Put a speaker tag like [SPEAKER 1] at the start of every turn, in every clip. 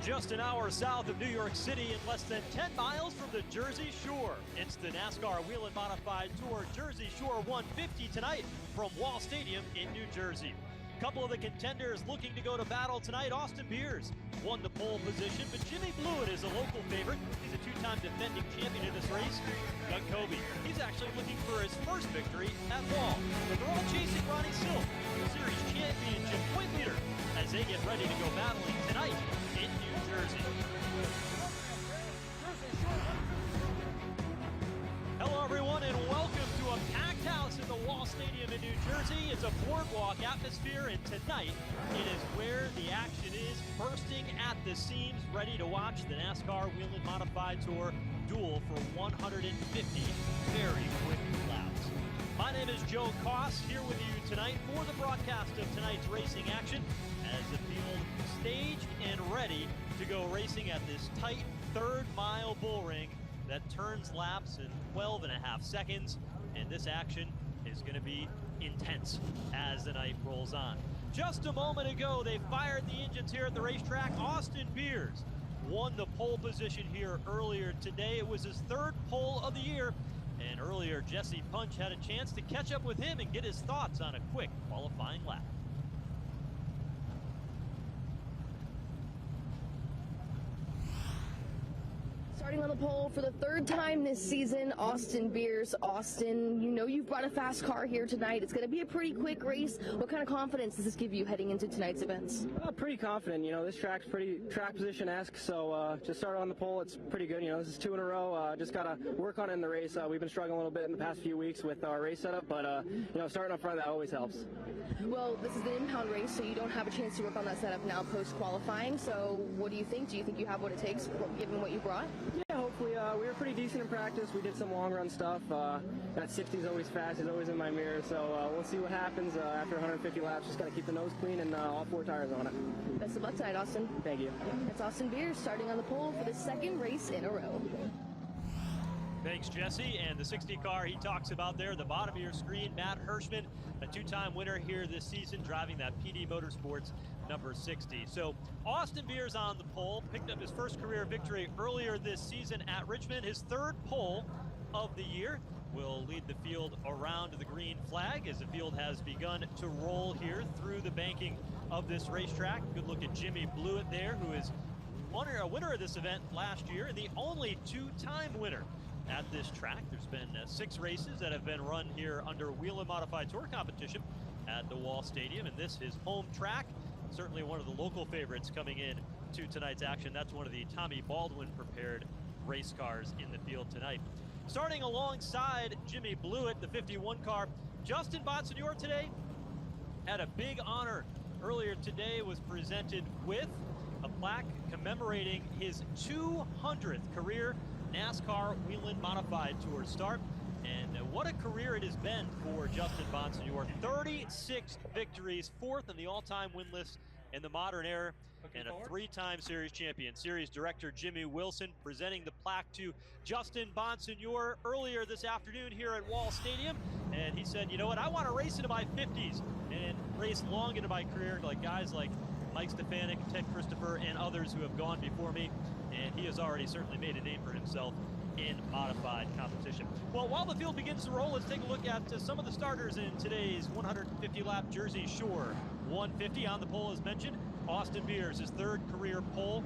[SPEAKER 1] Just an hour south of New York City and less than 10 miles from the Jersey Shore. It's the NASCAR Whelen Modified Tour Jersey Shore 150 tonight from Wall Stadium in New Jersey. A couple of the contenders looking to go to battle tonight. Austin Beers won the pole position, but Jimmy Blewett is a local favorite. He's a two-time defending champion in this race. Doug Coby, he's actually looking for his first victory at Wall. But they're all chasing Ronnie Silk, the series championship point leader, as they get ready to go battling tonight in New Jersey. Hello everyone and welcome to a packed house in the Wall Stadium in New Jersey. It's a boardwalk atmosphere and tonight it is where the action is, bursting at the seams, ready to watch the NASCAR Whelen Modified Tour duel for 150 very quick laps. My name is Joe Koss, here with you tonight for the broadcast of tonight's racing action as the field staged and ready to go racing at this tight third-mile bull ring that turns laps in 12 and a half seconds, and this action is going to be intense as the night rolls on. Just a moment ago, they fired the engines here at the racetrack. Austin Beers won the pole position here earlier today. It was his third pole of the year, and earlier Jesse Punch had a chance to catch up with him and get his thoughts on a quick qualifying lap.
[SPEAKER 2] Starting on the pole for the third time this season, Austin Beers. Austin, you know you've brought a fast car here tonight. It's going to be a pretty quick race. What kind of confidence does this give you heading into tonight's events?
[SPEAKER 3] Pretty confident. You know, this track's pretty track position-esque, so just started on the pole. It's pretty good. You know, this is 2 in a row. Just got to work on it in the race. We've been struggling a little bit in the past few weeks with our race setup, but, you know, starting up front, that always helps.
[SPEAKER 2] Well, this is the impound race, so you don't have a chance to work on that setup now post-qualifying. So what do you think? Do you think you have what it takes, given what you brought?
[SPEAKER 3] Yeah, hopefully. We were pretty decent in practice. We did some long-run stuff. That 60 is always fast. It's always in my mirror. So we'll see what happens after 150 laps. Just got to keep the nose clean and all 4 tires on it.
[SPEAKER 2] Best of luck tonight, Austin.
[SPEAKER 3] Thank you.
[SPEAKER 2] It's Austin Beers starting on the pole for the second race in a row.
[SPEAKER 1] Thanks, Jesse. And the 60 car he talks about there, the bottom of your screen, Matt Hirschman, a two-time winner here this season, driving that PD Motorsports number 60. So Austin Beers on the pole, picked up his first career victory earlier this season at Richmond. His third pole of the year will lead the field around the green flag as the field has begun to roll here through the banking of this racetrack. Good look at Jimmy Blewett there, who is a winner of this event last year and the only two-time winner at this track. There's been 6 races that have been run here under Whelen Modified Tour competition at the Wall Stadium, and this is home track. Certainly one of the local favorites coming in to tonight's action. That's one of the Tommy Baldwin prepared race cars in the field tonight. Starting alongside Jimmy Blewett, the 51 car, Justin Bonsignore today had a big honor. Earlier today was presented with a plaque commemorating his 200th career NASCAR Whelen Modified Tour start. And what a career it has been for Justin Bonsignore. 36 victories, 4th in the all-time win list in the modern era, and a 3-time series champion. Series director Jimmy Wilson presenting the plaque to Justin Bonsignore earlier this afternoon here at Wall Stadium. And he said, you know what, I want to race into my 50s and race long into my career like guys like Mike Stefanik, Ted Christopher, and others who have gone before me. And he has already certainly made a name for himself in modified competition. Well, while the field begins to roll, let's take a look at some of the starters in today's 150-lap Jersey Shore 150. On the pole, as mentioned, Austin Beers, his third career pole,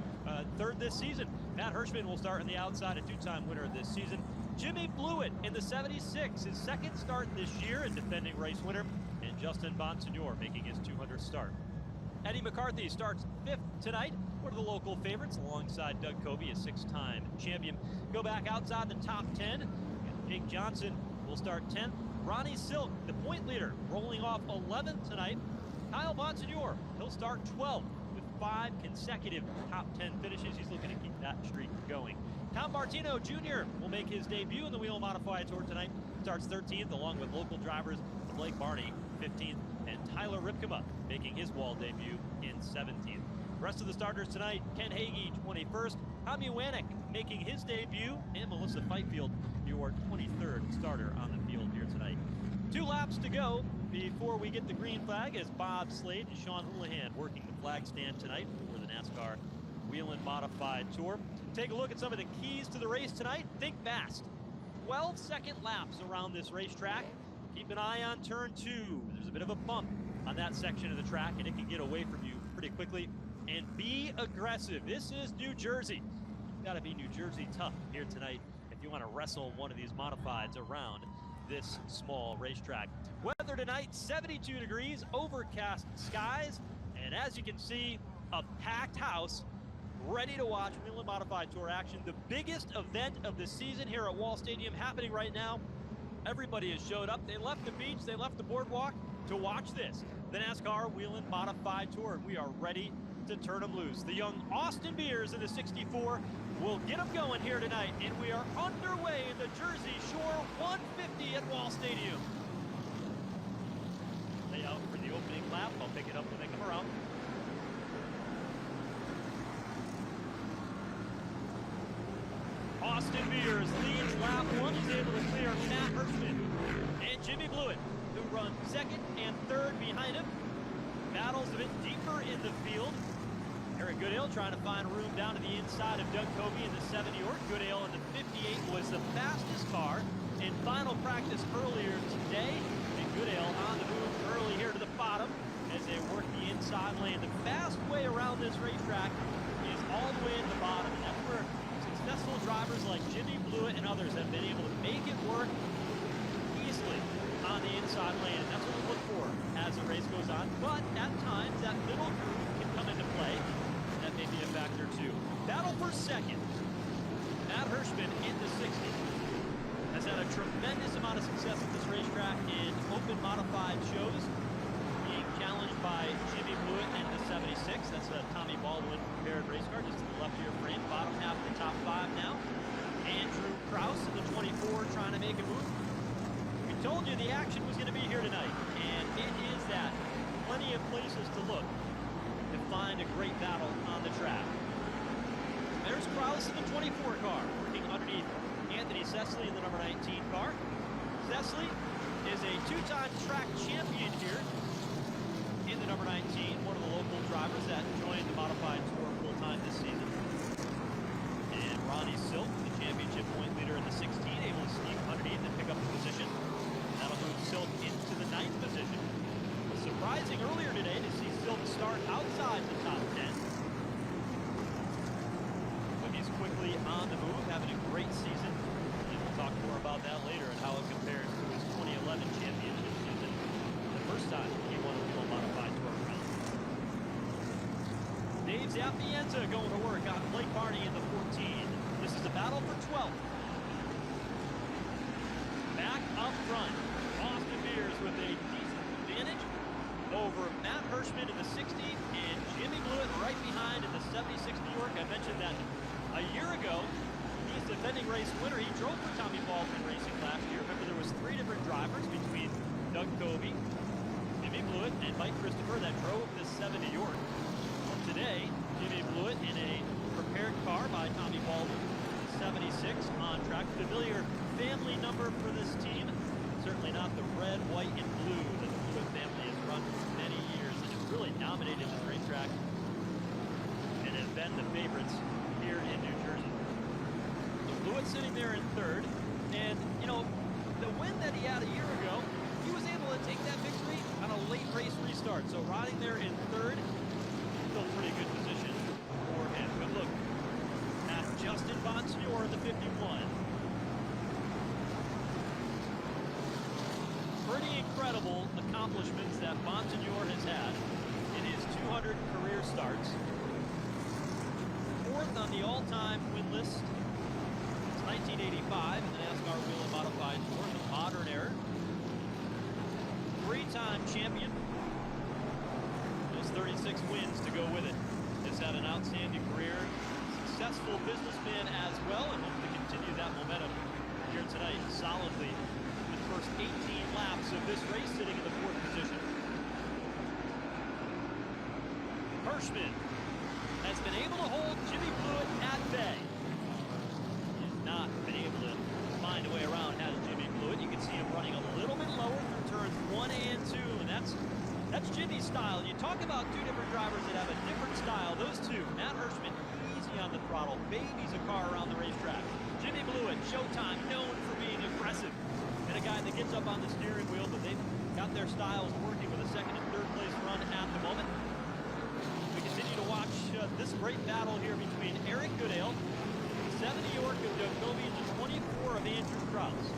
[SPEAKER 1] third this season. Matt Hirschman will start on the outside, a 2-time winner this season. Jimmy Blewett in the 76, his second start this year, and defending race winner. And Justin Bonsignore making his 200th start. Eddie McCarthy starts 5th tonight, one of the local favorites, alongside Doug Coby, a 6-time champion. Go back outside the top 10. Jake Johnson will start 10th. Ronnie Silk, the point leader, rolling off 11th tonight. Kyle Bonsignore, he'll start 12th with 5 consecutive top 10 finishes. He's looking to keep that streak going. Tom Martino Jr. will make his debut in the Whelen Modified Tour tonight. Starts 13th, along with local drivers Blake Barney, 15th, and Tyler Ripkema making his wall debut in 17th. The rest of the starters tonight, Ken Hagee, 21st, Tommy Wanek making his debut, and Melissa Fifield, your 23rd starter on the field here tonight. 2 laps to go before we get the green flag as Bob Slade and Sean Houlihan working the flag stand tonight for the NASCAR Whelen Modified Tour. Take a look at some of the keys to the race tonight. Think fast. 12-second laps around this racetrack. Keep an eye on turn 2. There's a bit of a bump on that section of the track, and it can get away from you pretty quickly. And be aggressive. This is New Jersey. You've got to be New Jersey tough here tonight if you want to wrestle one of these modifieds around this small racetrack. Weather tonight, 72 degrees, overcast skies, and as you can see, a packed house ready to watch Whelen Modified Tour action. The biggest event of the season here at Wall Stadium happening right now. Everybody has showed up. They left the beach, they left the boardwalk to watch this. The NASCAR Whelen Modified Tour, and we are ready to turn them loose. The young Austin Beers in the 64 will get them going here tonight, and we are underway in the Jersey Shore 150 at Wall Stadium. Layout for the opening lap. I'll pick it up when they come around. Austin Beers leads lap 1. He's able to clear Matt Hirschman and Jimmy Blewett, who run second and third behind him. Battles a bit deeper in the field. Eric Goodale trying to find room down to the inside of Doug Covey in the 70 York. Goodale in the 58 was the fastest car in final practice earlier today. And Goodale on the move early here to the bottom as they work the inside lane. The fast way around this racetrack is all the way in the bottom, and that's where successful drivers like Jimmy Blewett and others have been able to make it work easily on the inside lane, and that's what we look for as the race goes on. But at times, that middle groove can come into play. That may be a factor too. Battle for second. Matt Hirschman in the 60 has had a tremendous amount of success at this racetrack in open modified shows, being challenged by Jimmy Blewett in the 76. That's a Tommy Baldwin prepared race car, just to the left of your frame. Bottom half of the top 5 now. Andrew Krause in the 24 trying to make a move. We told you the action was going to be here tonight, and it is that. Plenty of places to look to find a great battle on the track. There's Krause in the 24 car, working underneath Anthony Cecily in the number 19 car. Cecily is a 2-time track champion here in the number 19, one of the local drivers that joined the Modified Tour full-time this season. And Ronnie Silk, the championship point leader in the 16, able to sneak underneath and pick up the position. That'll move Silk into the 9th position. It was surprising earlier today to see Silk start outside the top 10. But he's quickly on the move, having a great season. And we'll talk more about that later and how it compares to his 2011 championship season. The first time he won a Whelen Modified Tour round. Dave Zappienza going to work on Blake Barney in the 14. This is a battle for 12th. Back up front, Austin Beers with a decent advantage over Matt Hirschman in the 60 and Jimmy Blewett right behind in the 76 New York. I mentioned that a year ago, he's defending race winner. He drove for Tommy Baldwin Racing last year. Remember, there was 3 different drivers between Doug Covey, Jimmy Blewett, and Mike Christopher that drove the 70 York. Well, today, Jimmy Blewett in a prepared car by Tommy Baldwin, 76 on track. Familiar family number for this team. Certainly not the red, white, and blue that the Blewett family has run for many years and has really dominated this racetrack and has been the favorites here in New Jersey. So Blewett sitting there in 3rd, and you know, the win that he had a year ago, he was able to take that victory on a late race restart. So riding there in 3rd, still pretty good position for him. Good look at Justin Bonsignor in the 51. Pretty incredible accomplishments that Bonsignor has had in his 200 career starts. 4th on the all-time win list since 1985 in the NASCAR Whelen Modified Tour, the modern era. 3-time champion. Those 36 wins to go with it. Has had an outstanding career. Successful businessman as well, and hopes to continue that momentum here tonight solidly. First 18 laps of this race, sitting in the 4th position. Hirschman has been able to hold Jimmy Blewett at bay. He has not been able to find a way around, has Jimmy Blewett. You can see him running a little bit lower through turns 1 and 2, and that's Jimmy's style. You talk about 2 different drivers that have a different style. Those 2, Matt Hirschman on the throttle, babies a car around the racetrack. Jimmy Blewett, Showtime, known for being aggressive, and a guy that gets up on the steering wheel, but they've got their styles working with a second and third place run at the moment. We continue to watch this great battle here between Eric Goodale, 70 York of Jacoby, and the 24 of Andrew Krause.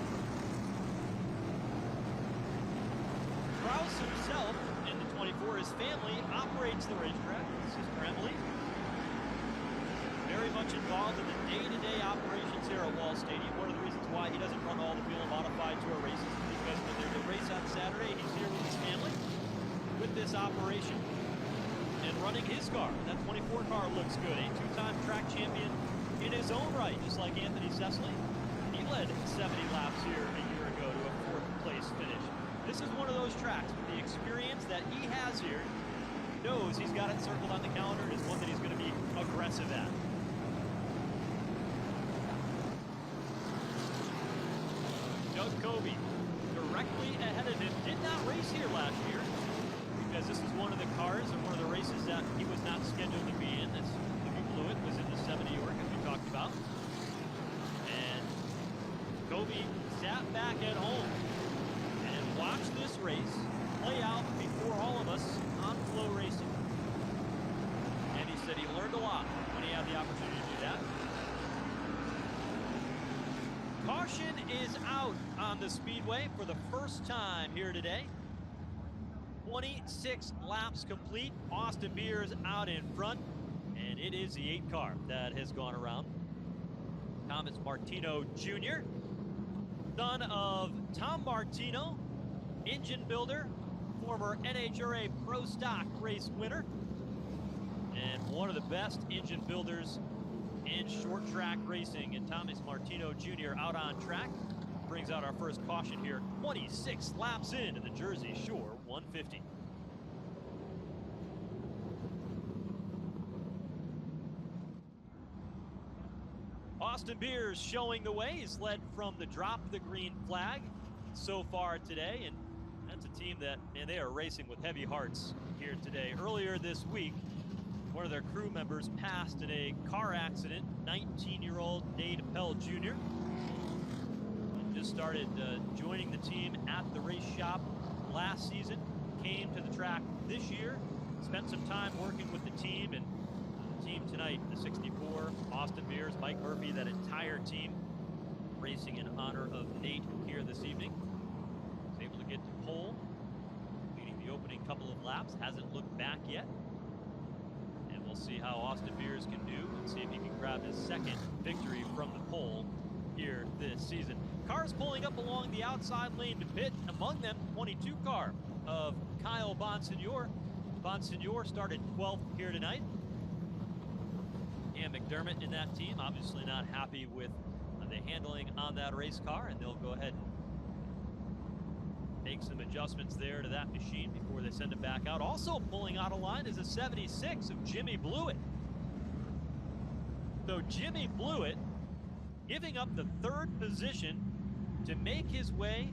[SPEAKER 1] Krause himself, in the 24, his family operates the racetrack. His sister Emily, very much involved in the day-to-day operations here at Wall Stadium. One of the reasons why he doesn't run all the Whelen Modified Tour races is because when there's a race on Saturday, he's here with his family, with this operation, and running his car. That 24 car looks good. A two-time track champion in his own right, just like Anthony Cecily. He led 70 laps here a year ago to a 4th place finish. This is one of those tracks with the experience that he has here, knows he's got it circled on the calendar, and is one that he's going to be aggressive at. Doug Covey, directly ahead of him, did not race here last year because this is one of the cars and one of the races that he was not scheduled to be in. This Jimmy Blewett was in the 70 York, as we talked about. And Covey sat back at home and watched this race play out before all of us on Flow Racing. And he said he learned a lot when he had the opportunity to do that. Caution is out on the speedway for the first time here today. 26 laps complete. Austin Beers out in front, and it is the 8 car that has gone around. Thomas Martino Jr., son of Tom Martino, engine builder, former NHRA Pro Stock race winner, and one of the best engine builders in short track racing. And Thomas Martino Jr. out on track brings out our first caution here. 26 laps into the Jersey Shore 150. Austin Beers showing the way. He's led from the drop of the green flag so far today, and that's a team that, man, they are racing with heavy hearts here today. Earlier this week, one of their crew members passed in a car accident. 19-year-old Nate Appel Jr. He just started joining the team at the race shop last season. Came to the track this year. Spent some time working with the team, and the team tonight, the 64, Austin Beers, Mike Murphy, that entire team racing in honor of Nate here this evening. Was able to get to pole, leading the opening couple of laps. Hasn't looked back yet. We'll see how Austin Beers can do and see if he can grab his second victory from the pole here this season. Cars pulling up along the outside lane to pit. Among them, 22 car of Kyle Bonsignor. Bonsignor started 12th here tonight. And McDermott in that team, obviously not happy with the handling on that race car, and they'll go ahead and make some adjustments there to that machine before they send it back out. Also pulling out of line is a 76 of Jimmy Blewett. So Jimmy Blewett giving up the 3rd position to make his way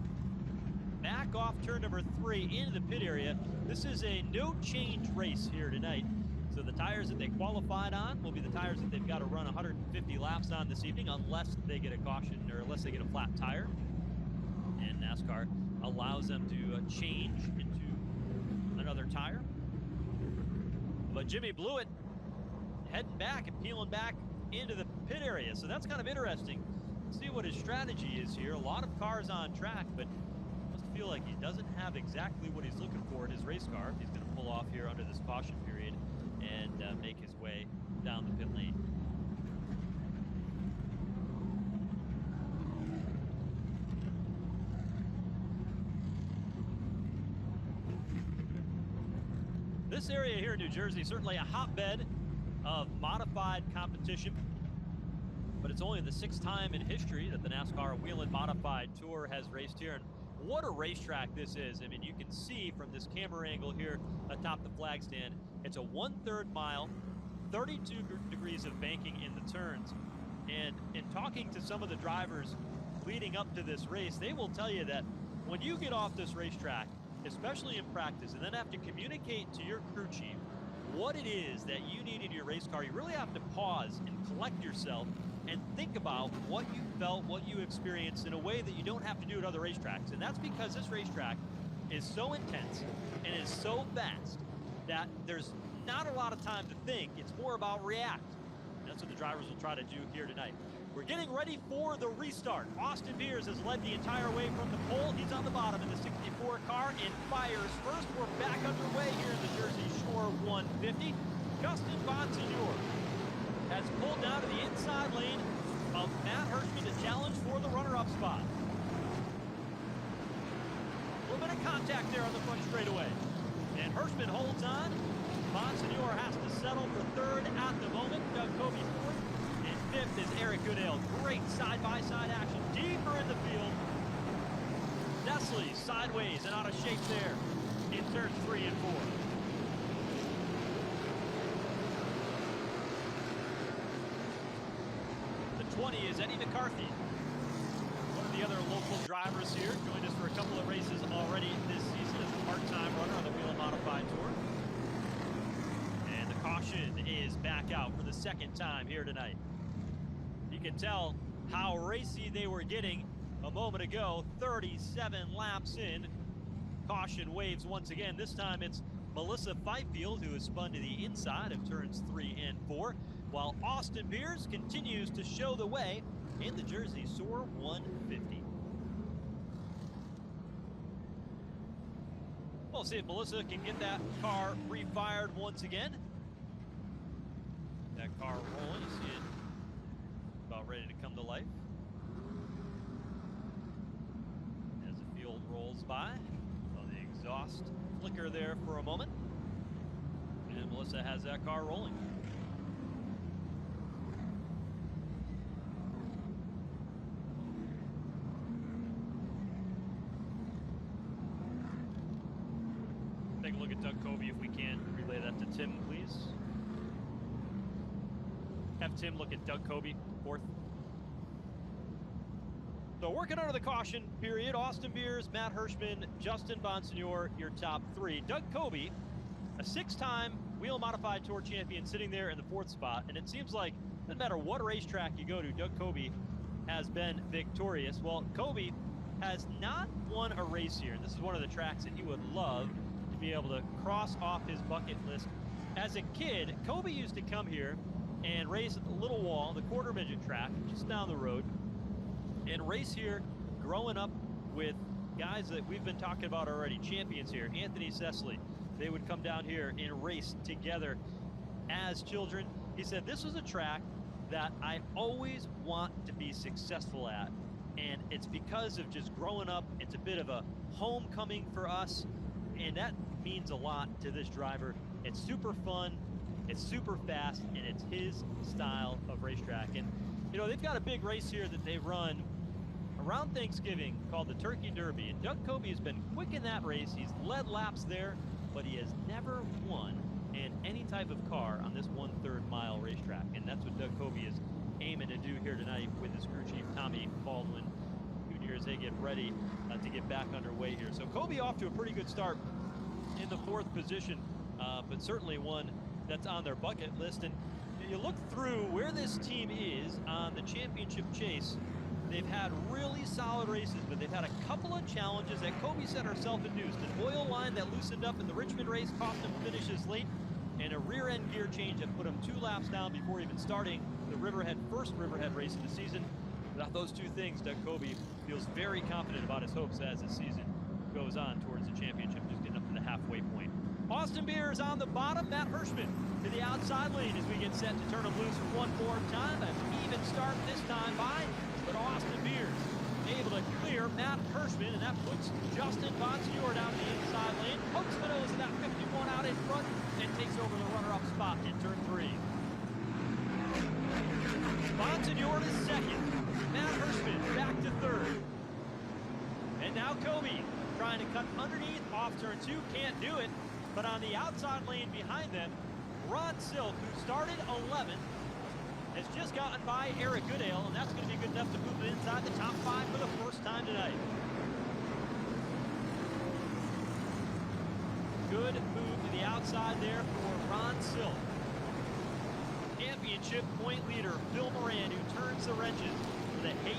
[SPEAKER 1] back off turn number 3 into the pit area. This is a no change race here tonight. So the tires that they qualified on will be the tires that they've got to run 150 laps on this evening, unless they get a caution or unless they get a flat tire. And NASCAR allows them to change into another tire. But Jimmy Blewett heading back and peeling back into the pit area. So that's kind of interesting. See what his strategy is here. A lot of cars on track, but must feel like he doesn't have exactly what he's looking for in his race car. He's going to pull off here under this caution period and make his way down the pit lane. This area here in New Jersey, certainly a hotbed of modified competition, but it's only the 6th time in history that the NASCAR Whelen Modified Tour has raced here. And what a racetrack this is. I mean, you can see from this camera angle here atop the flag stand, it's a 1/3 mile, 32 degrees of banking in the turns. And in talking to some of the drivers leading up to this race, they will tell you that when you get off this racetrack, especially in practice, and then have to communicate to your crew chief what it is that you need in your race car, you really have to pause and collect yourself and think about what you felt, what you experienced in a way that you don't have to do at other racetracks. And that's because this racetrack is so intense and is so fast that there's not a lot of time to think. It's more about react. And that's what the drivers will try to do here tonight. We're getting ready for the restart. Austin Beers has led the entire way from the pole. He's on the bottom in the 64 car and fires first. We're back underway here in the Jersey Shore 150. Justin Bonsignor has pulled down to the inside lane of Matt Hirschman to challenge for the runner-up spot. A little bit of contact there on the front straightaway. And Hirschman holds on. Bonsignor has to settle for third at the moment. Doug Kobe fourth. And fifth is Eric Goodale. Great side-by-side action deeper in the field. Nestle sideways and out of shape there in turns 3 and 4. The 20 is Eddie McCarthy. One of the other local drivers here. Joined us for a couple of races already this season as a part-time runner on the Whelen Modified Tour. And the caution is back out for the second time here tonight. You can tell how racy they were getting a moment ago. 37 laps in. Caution waves once again. This time it's Melissa Fifield who has spun to the inside of turns 3 and 4, while Austin Beers continues to show the way in the Jersey Shore 150. We'll see if Melissa can get that car refired once again. That car rolling, you see it about ready to come to life. As the field rolls by, well, the exhaust flicker there for a moment. And Melissa has that car rolling. Take a look at Doug Kobe if we can. Relay that to Tim, please. Have Tim look at Doug Kobe, fourth. So working under the caution period, Austin Beers, Matt Hirschman, Justin Bonsignor, your top 3. Doug Kobe, a 6-time Whelen Modified Tour champion, sitting there in the 4th spot. And it seems like no matter what racetrack you go to, Doug Kobe has been victorious. Well, Kobe has not won a race here. This is one of the tracks that he would love to be able to cross off his bucket list. As a kid, Kobe used to come here and race at the Little Wall, the quarter midget track, just down the road, and race here growing up with guys that we've been talking about already, champions here, Anthony Cecily. They would come down here and race together as children. He said, this was a track that I always want to be successful at. And it's because of just growing up. It's a bit of a homecoming for us. And that means a lot to this driver. It's super fun. It's super fast, and it's his style of racetrack. And, you know, they've got a big race here that they run around Thanksgiving called the Turkey Derby. And Doug Kobe has been quick in that race. He's led laps there, but he has never won in any type of car on this 1/3 mile racetrack. And that's what Doug Kobe is aiming to do here tonight with his crew chief, Tommy Baldwin, Jr., as they get ready to get back underway here. So Kobe off to a pretty good start in the 4th position, but certainly one that's on their bucket list. And you look through where this team is on the championship chase. They've had really solid races, but they've had a couple of challenges that Kobe set herself induced. An oil line that loosened up in the Richmond race cost them finishes late, and a rear end gear change that put them 2 laps down before even starting the first Riverhead race of the season. Without those 2 things, Doug Kobe feels very confident about his hopes as the season goes on towards the championship, just getting up to the halfway point. Austin Beers on the bottom, Matt Hirschman to the outside lane as we get set to turn him loose one more time. An even start this time by, but Austin Beers able to clear Matt Hirschman, and that puts Justin Bonsignor down the inside lane. Pokes the nose of that 51 out in front and takes over the runner-up spot in turn 3. Bonsignor is second. Matt Hirschman back to 3rd. And now Kobe trying to cut underneath off turn 2, can't do it. But on the outside lane behind them, Ron Silk, who started 11th, has just gotten by Eric Goodale, and that's going to be good enough to move it inside the top 5 for the first time tonight. good move to the outside there for Ron Silk. Championship point leader Phil Moran, who turns the wrenches for the Hate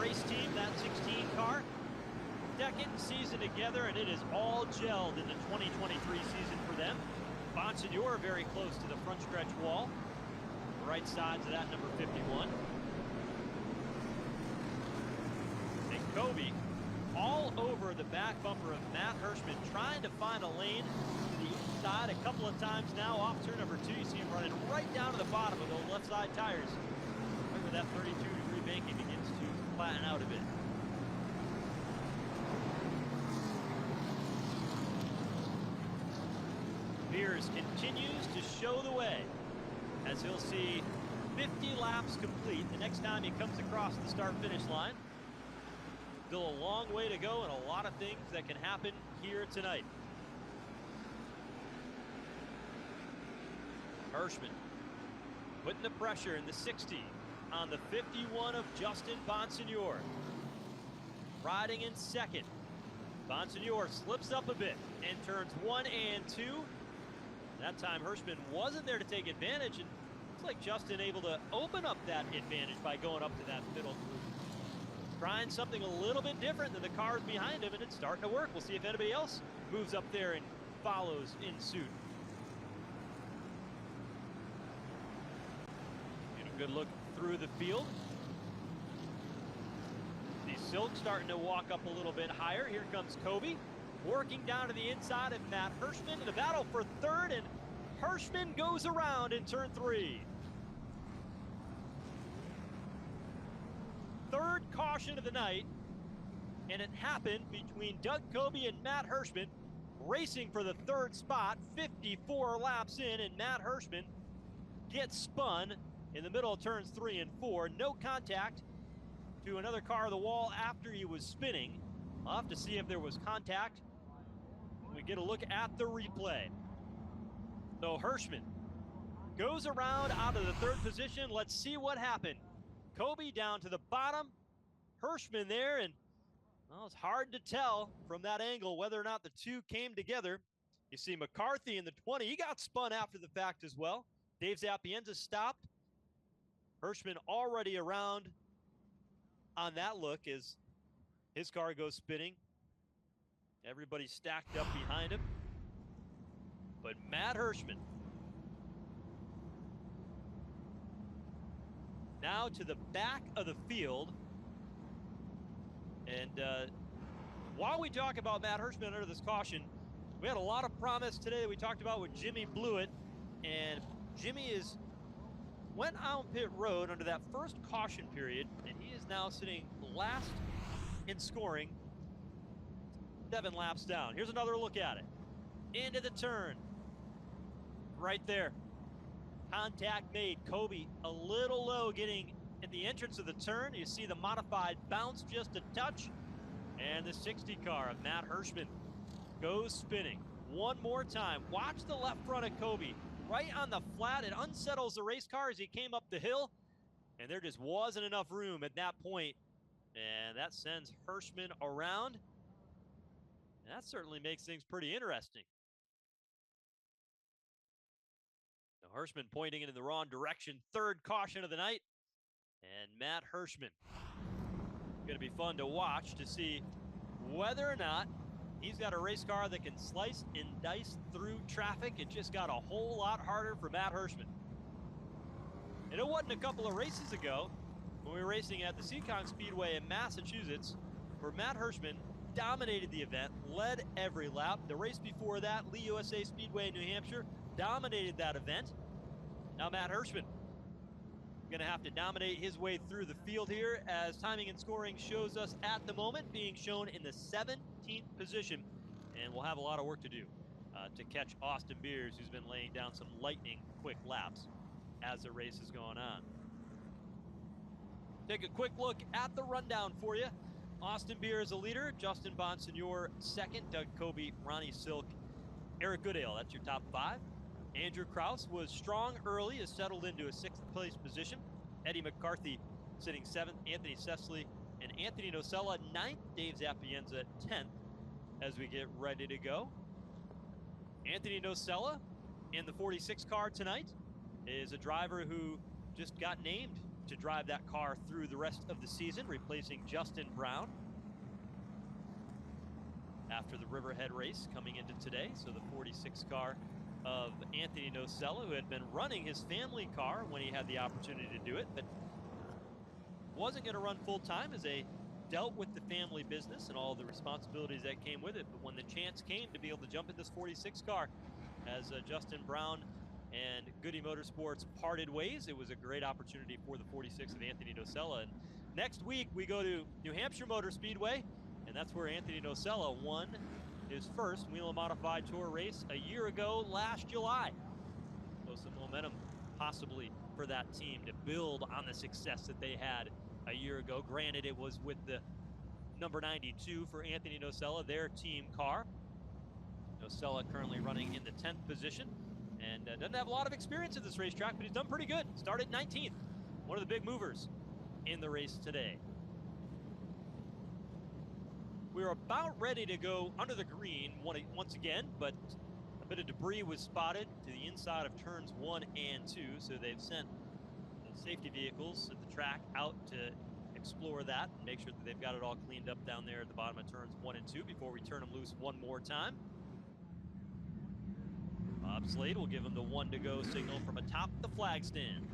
[SPEAKER 1] race team, that 16 car. Second season together, and it is all gelled in the 2023 season for them. Bonsignor very close to the front stretch wall. Right sides of that number 51. And Kobe all over the back bumper of Matt Hirschman, trying to find a lane to the inside a couple of times now. Off turn number 2, you see him running right down to the bottom of those left side tires. Remember that 32-degree banking begins to flatten out a bit. Beers continues to show the way as he'll see 50 laps complete the next time he comes across the start-finish line. Still a long way to go and a lot of things that can happen here tonight. Hirschman putting the pressure in the 60 on the 51 of Justin Bonsignor. Riding in second. Bonsignor slips up a bit in turns 1 and 2. That time Hirschman wasn't there to take advantage, and looks like Justin able to open up that advantage by going up to that middle group. Trying something a little bit different than the cars behind him, and it's starting to work. We'll see if anybody else moves up there and follows in suit. Get a good look through the field. The Silk starting to walk up a little bit higher. Here comes Kobe, working down to the inside of Matt Hirschman in a battle for third, and Hirschman goes around in turn 3. Third caution of the night, and it happened between Doug Kobe and Matt Hirschman, racing for the third spot, 54 laps in, and Matt Hirschman gets spun in the middle of turns 3 and 4. No contact to another car of the wall after he was spinning. I'll have to see if there was contact when we get a look at the replay. So Hirschman goes around out of the third position. Let's see what happened. Kobe down to the bottom, Hirschman there, and well, it's hard to tell from that angle whether or not the two came together. You see McCarthy in the 20, he got spun after the fact as well. Dave Zapienza stopped. Hirschman already around on that look as his car goes spinning. Everybody stacked up behind him. But Matt Hirschman now to the back of the field. And while we talk about Matt Hirschman under this caution, we had a lot of promise today that we talked about with Jimmy Blewett. And Jimmy went on pit road under that first caution period, and he is now sitting last in scoring, 7 laps down. Here's another look at it. Into the turn. Right there. Contact made. Kobe a little low getting at the entrance of the turn. You see the modified bounce just a touch. And the 60 car of Matt Hirschman goes spinning. One more time. Watch the left front of Kobe. Right on the flat. It unsettles the race car as he came up the hill. And there just wasn't enough room at that point. And that sends Hirschman around. And that certainly makes things pretty interesting. Now Hirschman pointing it in the wrong direction. Third caution of the night. And Matt Hirschman. Going to be fun to watch to see whether or not he's got a race car that can slice and dice through traffic. It just got a whole lot harder for Matt Hirschman. And it wasn't a couple of races ago when we were racing at the Seekonk Speedway in Massachusetts, where Matt Hirschman dominated the event, led every lap. The race before that, Lee USA Speedway in New Hampshire, dominated that event. Now Matt Hirschman going to have to dominate his way through the field here, as timing and scoring shows us at the moment being shown in the 17th position. And we'll have a lot of work to do to catch Austin Beers, who's been laying down some lightning quick laps as the race is going on. Take a quick look at the rundown for you. Austin Beers a leader, Justin Bonsignor second, Doug Kobe, Ronnie Silk, Eric Goodale, that's your top 5. Andrew Kraus was strong early, has settled into a 6th place position. Eddie McCarthy sitting 7th, Anthony Sesley and Anthony Nocella 9th, Dave Zapienza 10th as we get ready to go. Anthony Nocella in the 46 car tonight is a driver who just got named to drive that car through the rest of the season, replacing Justin Brown after the Riverhead race coming into today. So the 46 car of Anthony Nocella, who had been running his family car when he had the opportunity to do it, but wasn't going to run full time as they dealt with the family business and all the responsibilities that came with it. But when the chance came to be able to jump in this 46 car, as Justin Brown and Goody Motorsports parted ways, it was a great opportunity for the 46 of Anthony Nocella. And next week we go to New Hampshire Motor Speedway, and that's where Anthony Nocella won his first Whelen Modified Tour race a year ago last July. So some momentum possibly for that team to build on the success that they had a year ago. Granted, it was with the number 92 for Anthony Nocella, their team car. Nocella currently running in the 10th position and doesn't have a lot of experience at this racetrack, but he's done pretty good. Started 19th, one of the big movers in the race today. We're about ready to go under the green once again, but a bit of debris was spotted to the inside of turns 1 and 2, so they've sent the safety vehicles at the track out to explore that and make sure that they've got it all cleaned up down there at the bottom of turns 1 and 2 before we turn them loose one more time. Bob Slade will give him the 1 to go signal from atop the flag stand.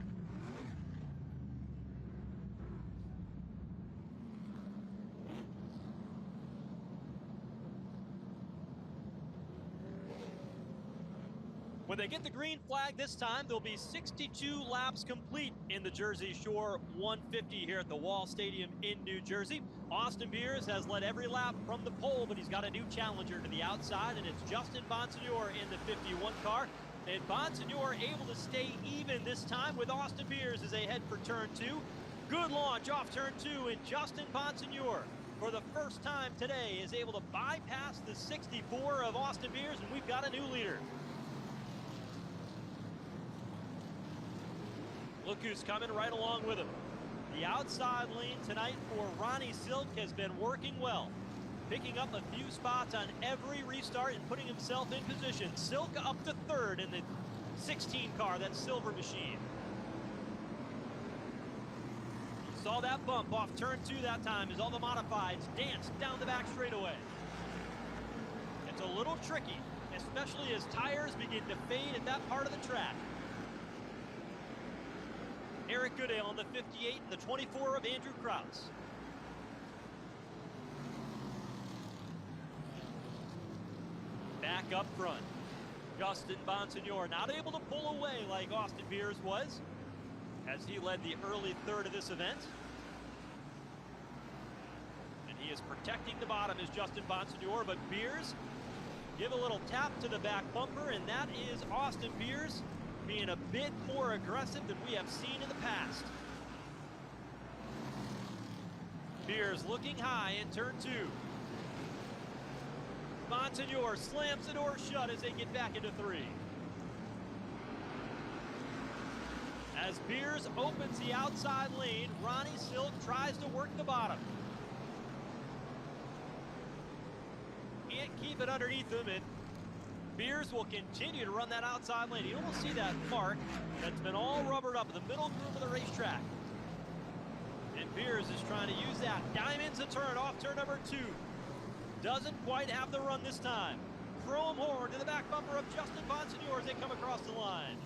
[SPEAKER 1] When they get the green flag this time, there'll be 62 laps complete in the Jersey Shore 150 here at the Wall Stadium in New Jersey. Austin Beers has led every lap from the pole, but he's got a new challenger to the outside, and it's Justin Bonsignor in the 51 car. And Bonsignor able to stay even this time with Austin Beers as they head for turn 2. Good launch off turn 2, and Justin Bonsignor, for the first time today, is able to bypass the 64 of Austin Beers, and we've got a new leader. Look who's coming right along with him. The outside lane tonight for Ronnie Silk has been working well, picking up a few spots on every restart and putting himself in position. Silk up to 3rd in the 16 car, that silver machine. You saw that bump off turn 2 that time as all the modifieds danced down the back straightaway. It's a little tricky, especially as tires begin to fade at that part of the track. Eric Goodale on the 58 and the 24 of Andrew Krause. Back up front, Justin Bonsignor not able to pull away like Austin Beers was as he led the early 3rd of this event. And he is protecting the bottom as Justin Bonsignor, but Beers give a little tap to the back bumper, and that is Austin Beers being a bit more aggressive than we have seen in the past. Beers looking high in turn 2. Bonsignor slams the door shut as they get back into 3. As Beers opens the outside lane, Ronnie Silk tries to work the bottom. Can't keep it underneath him, and Beers will continue to run that outside lane. You almost see that mark that's been all rubbered up in the middle groove of the racetrack. And Beers is trying to use that. Diamonds a turn off turn number 2. Doesn't quite have the run this time. Chrome horn to the back bumper of Justin Bonsignor as they come across the line.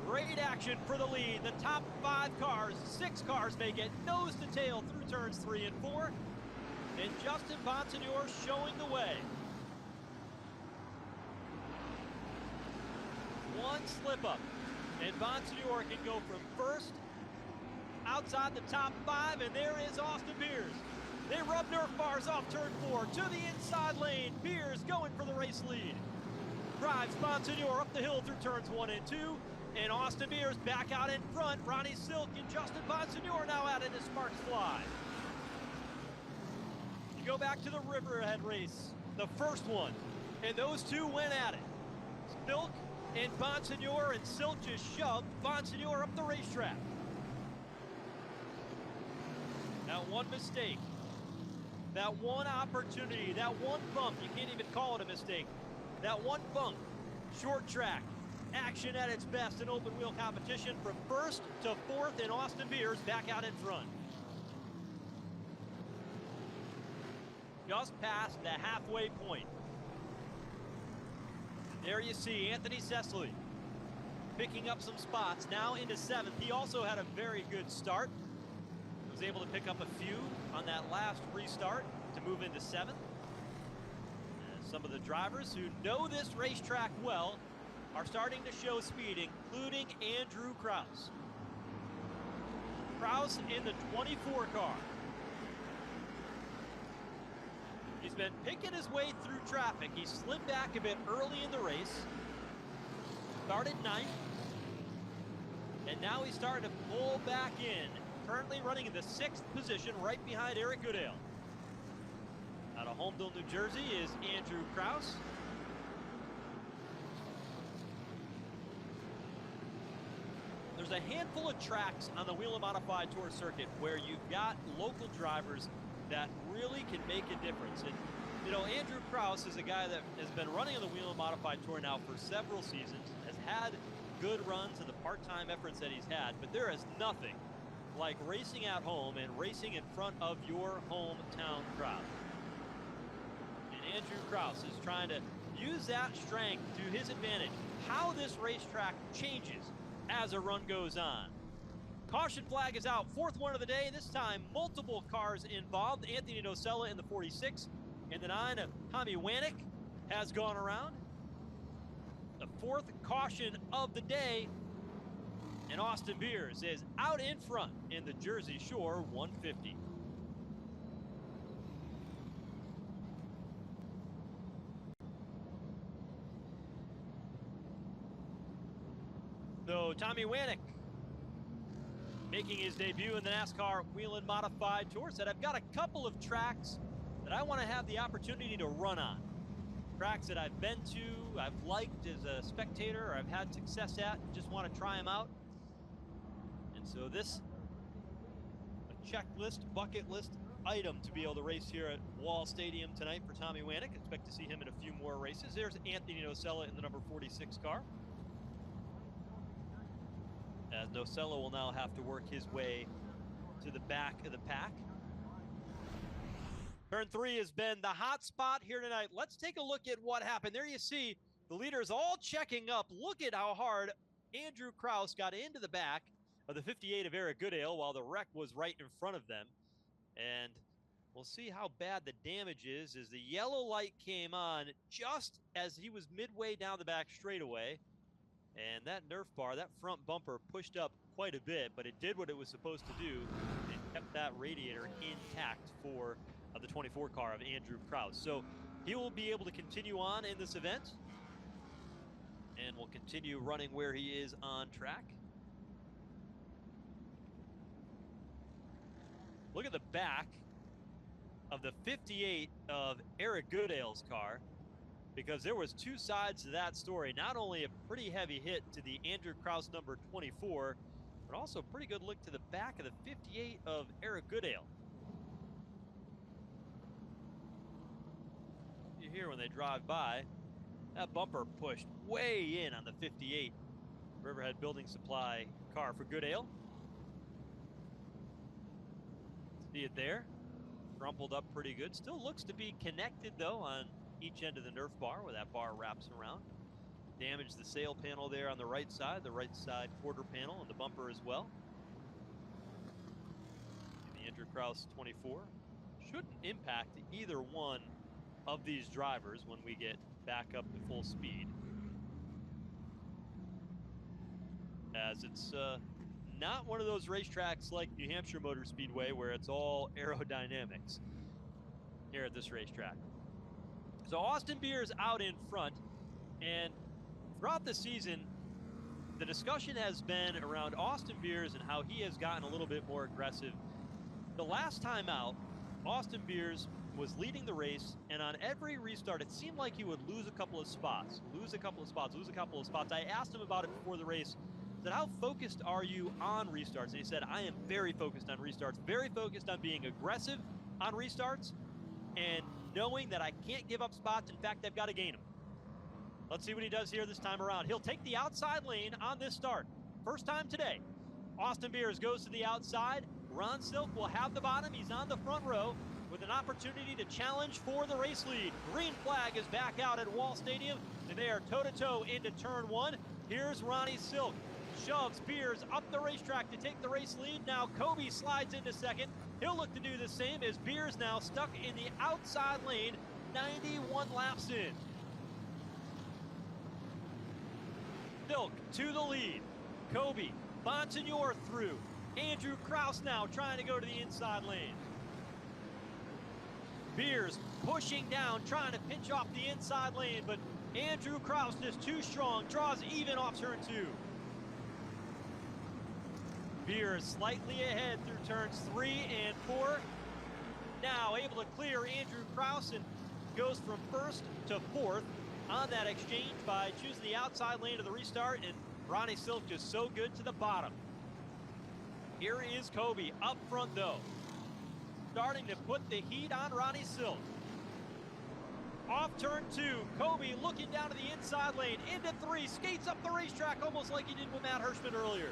[SPEAKER 1] Great action for the lead. The top 5 cars, 6 cars make it nose to tail through turns 3 and 4. And Justin Bonsignor showing the way. One slip up, and Bonsignor can go from 1st outside the top 5, and there is Austin Beers. They rub Nerf bars off turn 4 to the inside lane. Beers going for the race lead. Drives Bonsignor up the hill through turns 1 and 2, and Austin Beers back out in front. Ronnie Silk and Justin Bonsignor now out into sparks fly. Go back to the Riverhead race, the first one, and those two went at it. Silk and Bonsignor, and Silk just shoved Bonsignor up the racetrack. Now one mistake, That one opportunity, that one bump, you can't even call it a mistake. That one bump, short track, action at its best in open wheel competition from first to fourth, and Austin Beers back out in front. Just past the halfway point. There you see Anthony Cecily picking up some spots, now into seventh. He also had a very good start. Was able to pick up a few on that last restart to move into seventh. And some of the drivers who know this racetrack well are starting to show speed, including Andrew Kraus. Kraus in the 24 car. He's been picking his way through traffic. He slid back a bit early in the race. Started ninth. And now he's starting to pull back in. Currently running in the sixth position, right behind Eric Goodale. Out of Holmdel, New Jersey is Andrew Kraus. There's a handful of tracks on the Whelen Modified Tour circuit where you've got local drivers that really can make a difference. And, you know, Andrew Kraus is a guy that has been running on the Whelen Modified Tour now for several seasons, has had good runs in the part-time efforts that he's had, but there is nothing like racing at home and racing in front of your hometown crowd. And Andrew Kraus is trying to use that strength to his advantage. How this racetrack changes as a run goes on. Caution flag is out, fourth one of the day. This time, multiple cars involved. Anthony Nocella in the 46, and the 9 of Tommy Wanick has gone around. The fourth caution of the day. And Austin Beers is out in front in the Jersey Shore 150. So Tommy Wanick making his debut in the NASCAR Whelen Modified Tour said, I've got a couple of tracks that I want to have the opportunity to run on. Tracks that I've been to, I've liked as a spectator, or I've had success at, and just want to try them out. So this, a checklist, bucket list item to be able to race here at Wall Stadium tonight for Tommy Wanick. Expect to see him in a few more races. There's Anthony Nocella in the number 46 car. As Nocella will now have to work his way to the back of the pack. Turn 3 has been the hot spot here tonight. Let's take a look at what happened. There you see the leaders all checking up. Look at how hard Andrew Kraus got into the back of the 58 of Eric Goodale while the wreck was right in front of them. And we'll see how bad the damage is as the yellow light came on just as he was midway down the back straightaway. And that Nerf bar, that front bumper pushed up quite a bit, but it did what it was supposed to do and kept that radiator intact for the 24 car of Andrew Kraus. So he will be able to continue on in this event and will continue running where he is on track. Look at the back of the 58 of Eric Goodale's car, because there was two sides to that story. Not only a pretty heavy hit to the Andrew Kraus number 24, but also a pretty good look to the back of the 58 of Eric Goodale. You hear when they drive by, that bumper pushed way in on the 58 Riverhead Building Supply car for Goodale. See it there, crumpled up pretty good. Still looks to be connected though on each end of the Nerf bar where that bar wraps around. Damaged the sail panel there on the right side quarter panel, and the bumper as well. The Andrew Kraus 24 shouldn't impact either one of these drivers when we get back up to full speed, as it's not one of those racetracks like New Hampshire Motor Speedway where it's all aerodynamics here at this racetrack. So Austin Beers out in front, and throughout the season, the discussion has been around Austin Beers and how he has gotten a little bit more aggressive. The last time out, Austin Beers was leading the race, and on every restart, it seemed like he would lose a couple of spots. I asked him about it before the race. I said, how focused are you on restarts? And he said, I am very focused on restarts, very focused on being aggressive on restarts. and knowing that I can't give up spots. In fact, I've got to gain them. Let's see what he does here this time around. He'll take the outside lane on this start. First time today. Austin Beers goes to the outside. Ron Silk will have the bottom. He's on the front row with an opportunity to challenge for the race lead. Green flag is back out at Wall Stadium, and they are toe-to-toe into turn one. Here's Ronnie Silk. Shoves Beers up the racetrack to take the race lead. Now Kobe slides into second. He'll look to do the same as Beers now stuck in the outside lane, 91 laps in. Silk to the lead. Kobe, Bonsignor through. Andrew Kraus now trying to go to the inside lane. Beers pushing down, trying to pinch off the inside lane, but Andrew Kraus is too strong, draws even off turn two. Beers slightly ahead through turns 3 and 4. Now able to clear Andrew Kraus and goes from first to fourth on that exchange by choosing the outside lane of the restart, and Ronnie Silk just so good to the bottom. Here is Kobe up front though, starting to put the heat on Ronnie Silk. Off turn 2, Kobe looking down to the inside lane, into 3, skates up the racetrack almost like he did with Matt Hirschman earlier.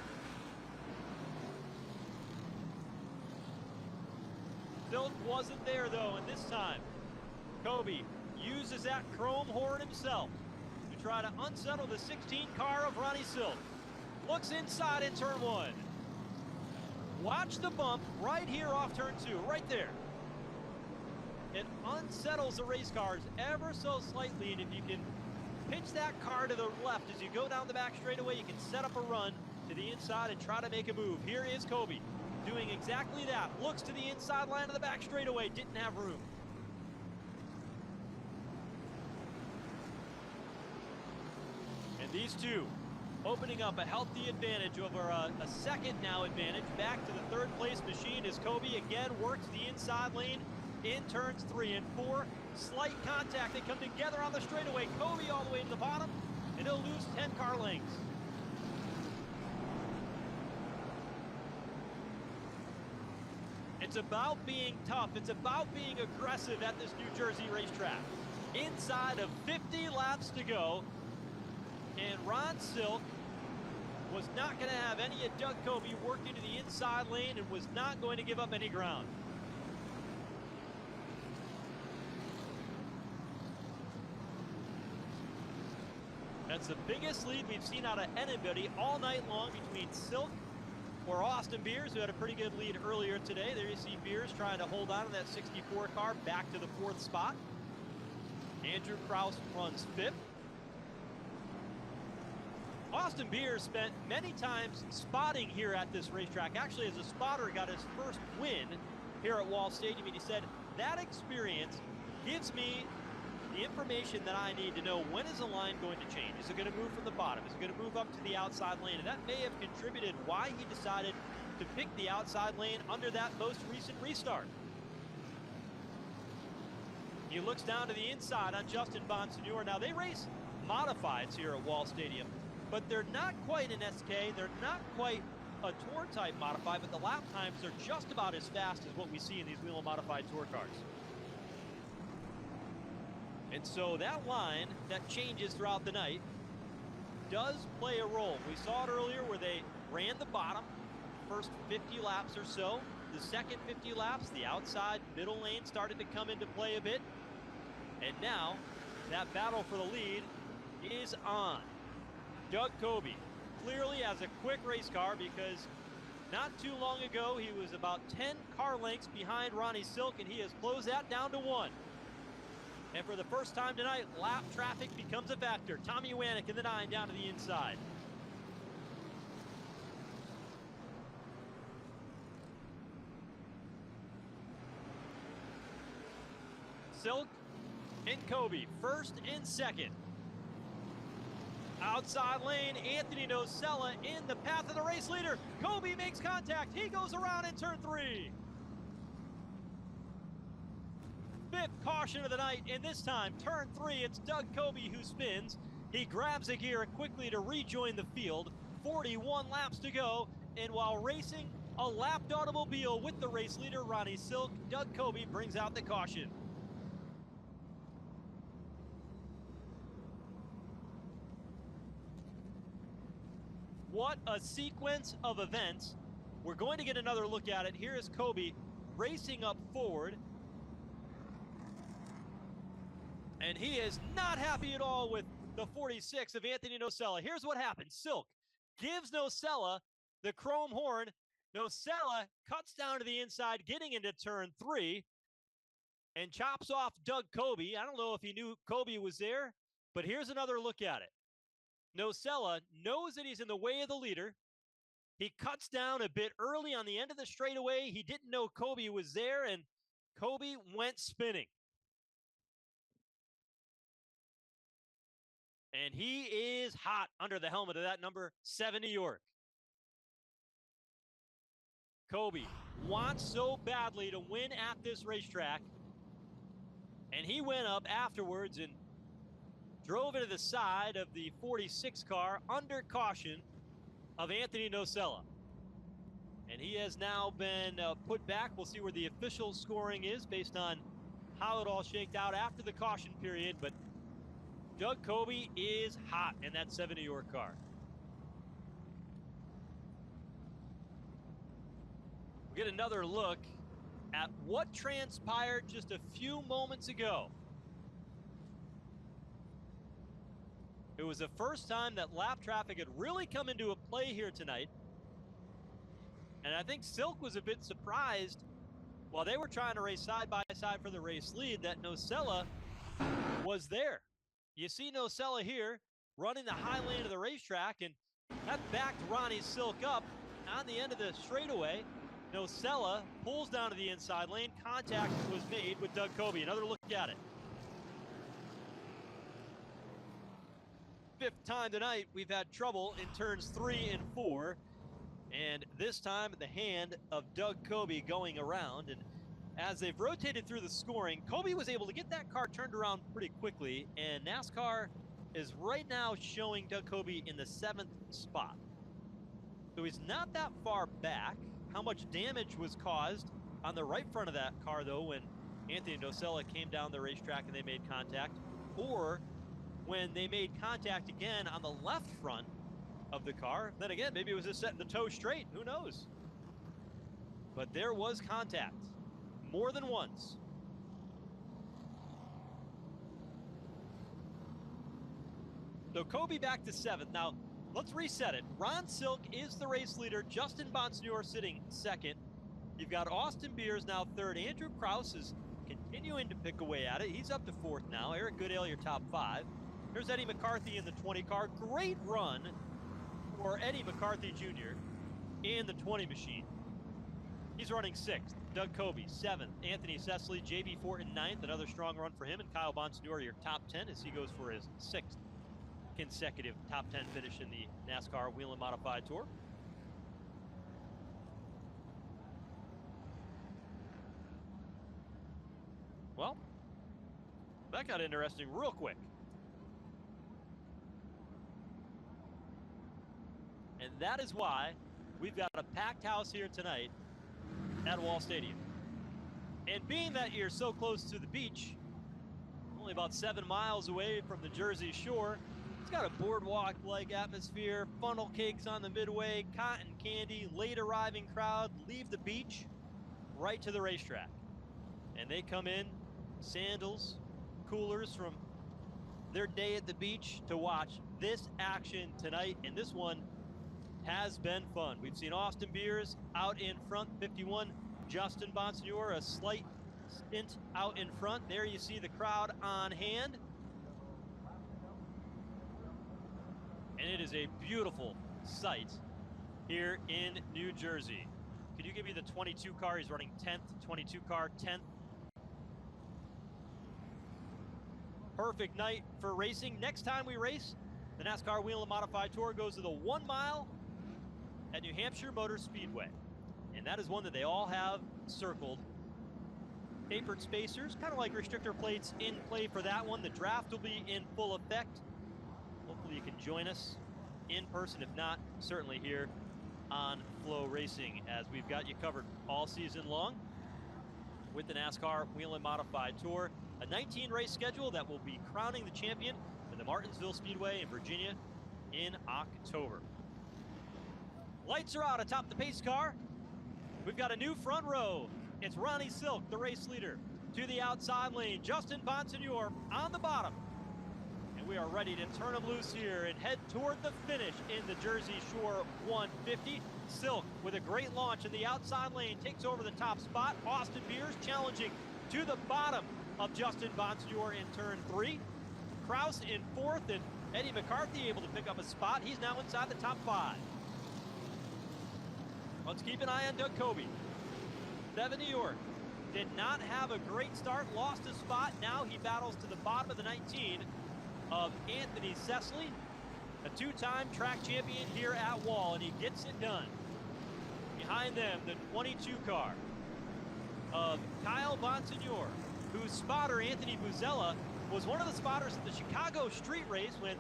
[SPEAKER 1] Silk wasn't there though, and this time Kobe uses that chrome horn himself to try to unsettle the 16 car of Ronnie Silk. Looks inside in turn 1. Watch the bump right here off turn 2, right there. It unsettles the race cars ever so slightly, and if you can pitch that car to the left as you go down the back straightaway, you can set up a run to the inside and try to make a move. Here is Kobe doing exactly that. Looks to the inside line of the back straightaway, didn't have room. And these two opening up a healthy advantage over a second now advantage. Back to the third place machine as Kobe again works the inside lane in turns 3 and 4. Slight contact, they come together on the straightaway. Kobe all the way to the bottom, and he'll lose 10 car lengths. It's about being tough. It's about being aggressive at this New Jersey racetrack. Inside of 50 laps to go, and Ron Silk was not going to have any of Doug Kobe working to the inside lane and was not going to give up any ground. That's the biggest lead we've seen out of anybody all night long between Silk or Austin Beers, who had a pretty good lead earlier today. There you see Beers trying to hold on to that 64 car back to the 4th spot. Andrew Kraus runs 5th. Austin Beers spent many times spotting here at this racetrack. Actually, as a spotter, got his first win here at Wall Stadium, and he said, that experience gives me the information that I need to know when is the line going to change. Is it going to move from the bottom? Is it going to move up to the outside lane? And that may have contributed why he decided to pick the outside lane under that most recent restart. He looks down to the inside on Justin Bonsignor. Now, they race modifieds here at Wall Stadium, but they're not quite an SK. They're not quite a Tour type modified, but the lap times are just about as fast as what we see in these Whelen modified Tour cars. And so that line that changes throughout the night does play a role. We saw it earlier where they ran the bottom first 50 laps or so. The second 50 laps, the outside middle lane started to come into play a bit. And now that battle for the lead is on. Doug Kobe clearly has a quick race car because not too long ago he was about 10 car lengths behind Ronnie Silk, and he has closed that down to 1. And for the first time tonight, lap traffic becomes a factor. Tommy Wanek in the 9 down to the inside. Silk and Kobe, first and second. Outside lane, Anthony Nocella in the path of the race leader. Kobe makes contact. He goes around in turn 3. 5th caution of the night, and this time, turn 3, it's Doug Kobe who spins. He grabs a gear quickly to rejoin the field. 41 laps to go, and while racing a lapped automobile with the race leader, Ronnie Silk, Doug Kobe brings out the caution. What a sequence of events. We're going to get another look at it. Here is Kobe racing up forward. And he is not happy at all with the 46 of Anthony Nocella. Here's what happened. Silk gives Nocella the chrome horn. Nocella cuts down to the inside, getting into turn 3, and chops off Doug Kobe. I don't know if he knew Kobe was there, but here's another look at it. Nocella knows that he's in the way of the leader. He cuts down a bit early on the end of the straightaway. He didn't know Kobe was there, and Kobe went spinning. And he is hot under the helmet of that number 7 New York. Kobe wants so badly to win at this racetrack. And he went up afterwards and drove into the side of the 46 car under caution of Anthony Nocella. And he has now been put back. We'll see where the official scoring is based on how it all shaked out after the caution period. But Doug Kobe is hot in that 7 New York car. We'll get another look at what transpired just a few moments ago. It was the first time that lap traffic had really come into a play here tonight. And I think Silk was a bit surprised while they were trying to race side by side for the race lead that Nocella was there. You see Nocella here running the high lane of the racetrack, and that backed Ronnie Silk up on the end of the straightaway. Nocella pulls down to the inside lane. Contact was made with Doug Kobe. Another look at it. Fifth time tonight we've had trouble in turns 3 and 4. And this time at the hand of Doug Kobe going around. And as they've rotated through the scoring, Kobe was able to get that car turned around pretty quickly. And NASCAR is right now showing Doug Kobe in the 7th spot. So he's not that far back. How much damage was caused on the right front of that car, though, when Anthony Nocella came down the racetrack and they made contact, or when they made contact again on the left front of the car, then again, maybe it was just setting the toe straight. Who knows? But there was contact more than once. So Kobe back to 7th. Now, let's reset it. Ron Silk is the race leader. Justin Bonsignor sitting 2nd. You've got Austin Beers now 3rd. Andrew Krause is continuing to pick away at it. He's up to 4th now. Eric Goodale, your top 5. Here's Eddie McCarthy in the 20 car. Great run for Eddie McCarthy Jr. in the 20 machine. He's running 6th. Doug Kobe 7th. Anthony Cecily, J.B. Fortin 9th. Another strong run for him. And Kyle Bonsignor, your top 10, as he goes for his 6th consecutive top 10 finish in the NASCAR Whelen Modified Tour. Well, that got interesting real quick. And that is why we've got a packed house here tonight at Wall Stadium. And being that you're so close to the beach, only about 7 miles away from the Jersey Shore, it's got a boardwalk-like atmosphere, funnel cakes on the midway, cotton candy, late arriving crowd, leave the beach right to the racetrack. And they come in, sandals, coolers from their day at the beach to watch this action tonight. And this one has been fun. We've seen Austin Beers out in front, 51. Justin Bonsignor, a slight stint out in front. There you see the crowd on hand. And it is a beautiful sight here in New Jersey. Could you give me the 22 car? He's running 10th, 22 car, 10th. Perfect night for racing. Next time we race, the NASCAR Whelen Modified Tour goes to the 1 mile at New Hampshire Motor Speedway. And that is one that they all have circled. Tapered spacers, kind of like restrictor plates in play for that one. The draft will be in full effect. Hopefully you can join us in person. If not, certainly here on Flow Racing, as we've got you covered all season long with the NASCAR Whelen Modified Tour. A 19 race schedule that will be crowning the champion for the Martinsville Speedway in Virginia in October. Lights are out atop the pace car. We've got a new front row. It's Ronnie Silk, the race leader, to the outside lane. Justin Bonsignor on the bottom. And we are ready to turn him loose here and head toward the finish in the Jersey Shore 150. Silk, with a great launch in the outside lane, takes over the top spot. Austin Beers challenging to the bottom of Justin Bonsignor in turn 3. Kraus in 4th, and Eddie McCarthy able to pick up a spot. He's now inside the top 5. Let's keep an eye on Doug Kobe. 7 New York did not have a great start, lost a spot. Now he battles to the bottom of the 19 of Anthony Cecily, a 2-time track champion here at Wall, and he gets it done. Behind them, the 22 car of Kyle Bonsignor, whose spotter, Anthony Buzella, was one of the spotters at the Chicago Street Race when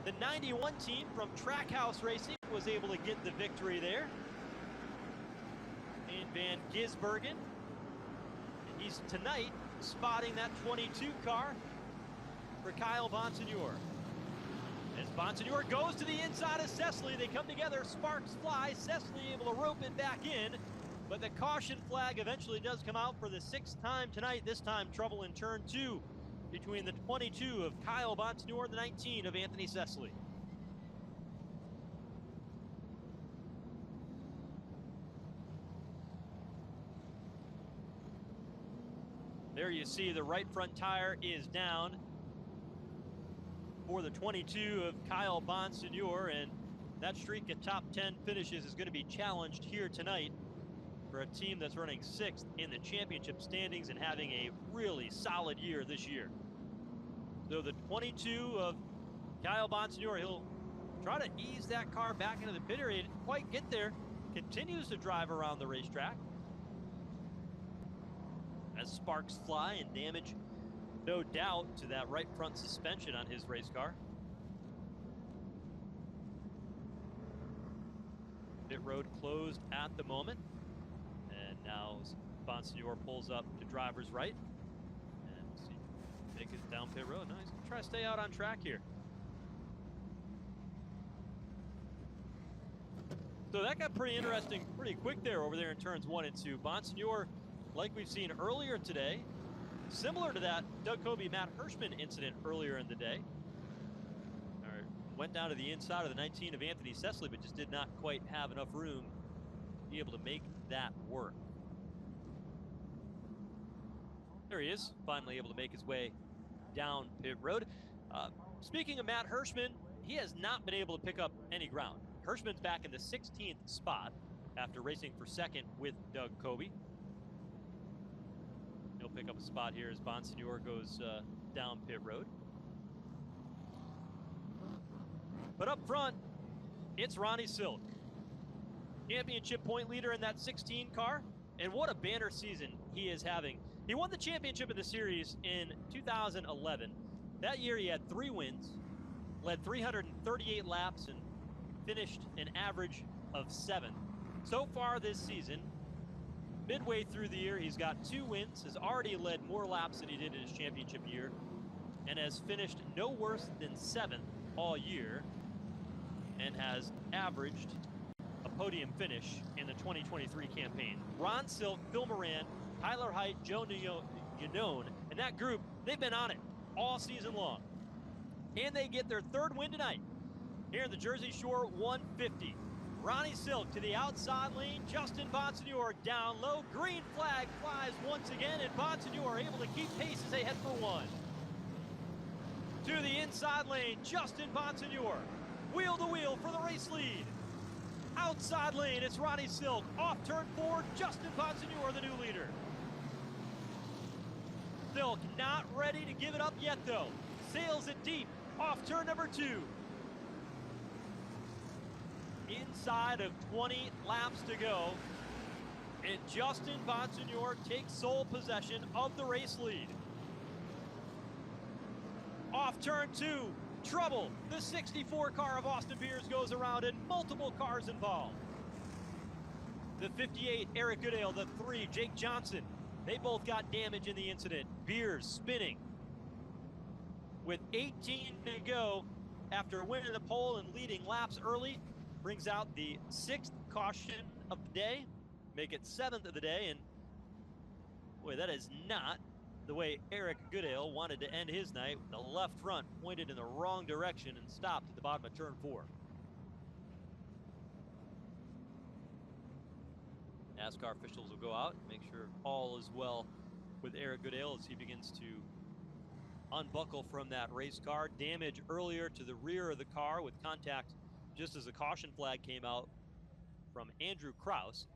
[SPEAKER 1] the 91 team from Trackhouse Racing was able to get the victory there. And Van Gisbergen, and he's tonight spotting that 22 car for Kyle Bonsignor. As Bonsignor goes to the inside of Cecily, they come together, sparks fly, Cecily able to rope it back in, but the caution flag eventually does come out for the 6th time tonight, this time trouble in turn 2 between the 22 of Kyle Bonsignor and the 19 of Anthony Cecily. There you see the right front tire is down for the 22 of Kyle Bonsignor, and that streak of top 10 finishes is going to be challenged here tonight for a team that's running 6th in the championship standings and having a really solid year this year. So the 22 of Kyle Bonsignor, he'll try to ease that car back into the pit area. Didn't quite get there. Continues to drive around the racetrack as sparks fly and damage, no doubt, to that right front suspension on his race car. Pit road closed at the moment. And now Bonsignor pulls up to driver's right. And we'll see, make it down pit road. No, he's gonna try to stay out on track here. So that got pretty interesting pretty quick there over there in turns 1 and 2. Bonsignor, like we've seen earlier today, similar to that Doug Kobe, Matt Hirschman incident earlier in the day. Went down to the inside of the 19 of Anthony Cecily, but just did not quite have enough room to be able to make that work. There he is, finally able to make his way down pit road. Speaking of Matt Hirschman, he has not been able to pick up any ground. Hirschman's back in the 16th spot after racing for 2nd with Doug Kobe. He'll pick up a spot here as Bonsignor goes down pit road. But up front, it's Ronnie Silk, championship point leader in that 16 car. And what a banner season he is having. He won the championship of the series in 2011. That year he had 3 wins, led 338 laps, and finished an average of 7th. So far this season, midway through the year, he's got 2 wins, has already led more laps than he did in his championship year, and has finished no worse than 7th all year, and has averaged a podium finish in the 2023 campaign. Ron Silk, Phil Moran, Tyler Height, Joe Yanone, and that group, they've been on it all season long. And they get their 3rd win tonight here in the Jersey Shore 150. Ronnie Silk to the outside lane, Justin Bonsignor down low. Green flag flies once again, and Bonsignor able to keep pace as they head for 1. To the inside lane, Justin Bonsignor, wheel to wheel for the race lead. Outside lane, it's Ronnie Silk. Off turn 4, Justin Bonsignor, the new leader. Silk not ready to give it up yet, though. Sails it deep off turn number 2. Inside of 20 laps to go, and Justin Bonsignor takes sole possession of the race lead. Off turn 2, trouble. The 64 car of Austin Beers goes around, and multiple cars involved. The 58, Eric Goodale. The 3, Jake Johnson. They both got damage in the incident. Beers spinning. With 18 to go, after winning the pole and leading laps early, brings out the 6th caution of the day, make it 7th of the day, and boy, that is not the way Eric Goodale wanted to end his night. The left front pointed in the wrong direction and stopped at the bottom of turn 4. NASCAR officials will go out and make sure all is well with Eric Goodale as he begins to unbuckle from that race car. Damage earlier to the rear of the car with contact just as the caution flag came out from Andrew Kraus.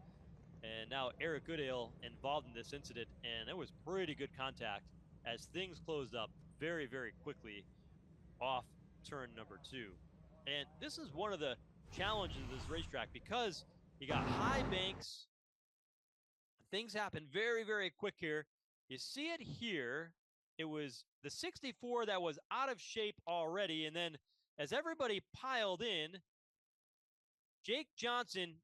[SPEAKER 1] And now Eric Goodale involved in this incident, and it was pretty good contact as things closed up very, very quickly off turn number 2. And this is one of the challenges of this racetrack because you got high banks. Things happen very, very quick here. You see it here. It was the 64 that was out of shape already, and then as everybody piled in, Jake Johnson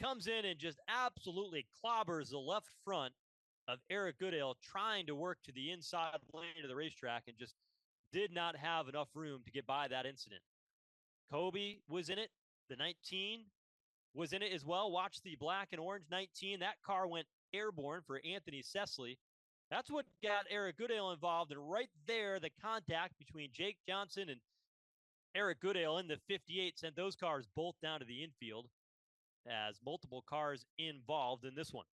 [SPEAKER 1] comes in and just absolutely clobbers the left front of Eric Goodale, trying to work to the inside lane of the racetrack and just did not have enough room to get by that incident. Kobe was in it. The 19 was in it as well. Watch the black and orange 19. That car went airborne for Anthony Sesley. That's what got Eric Goodale involved. And right there, the contact between Jake Johnson and Eric Goodale in the 58 sent those cars both down to the infield as multiple cars involved in this one.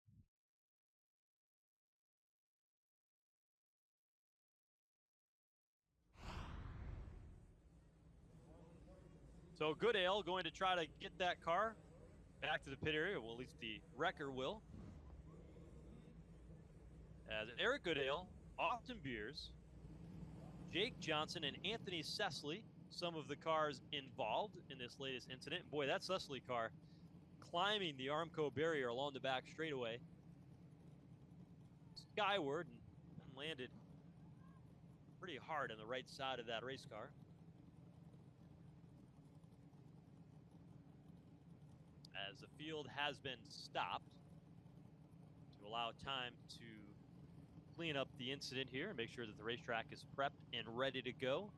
[SPEAKER 1] So Goodale going to try to get that car back to the pit area. Well, at least the wrecker will. As Eric Goodale, Austin Beers, Jake Johnson, and Anthony Sesley, some of the cars involved in this latest incident. And boy, that Sesley car climbing the Armco barrier along the back straightaway skyward and landed pretty hard on the right side of that race car. As the field has been stopped to allow time to clean up the incident here and make sure that the racetrack is prepped and ready to go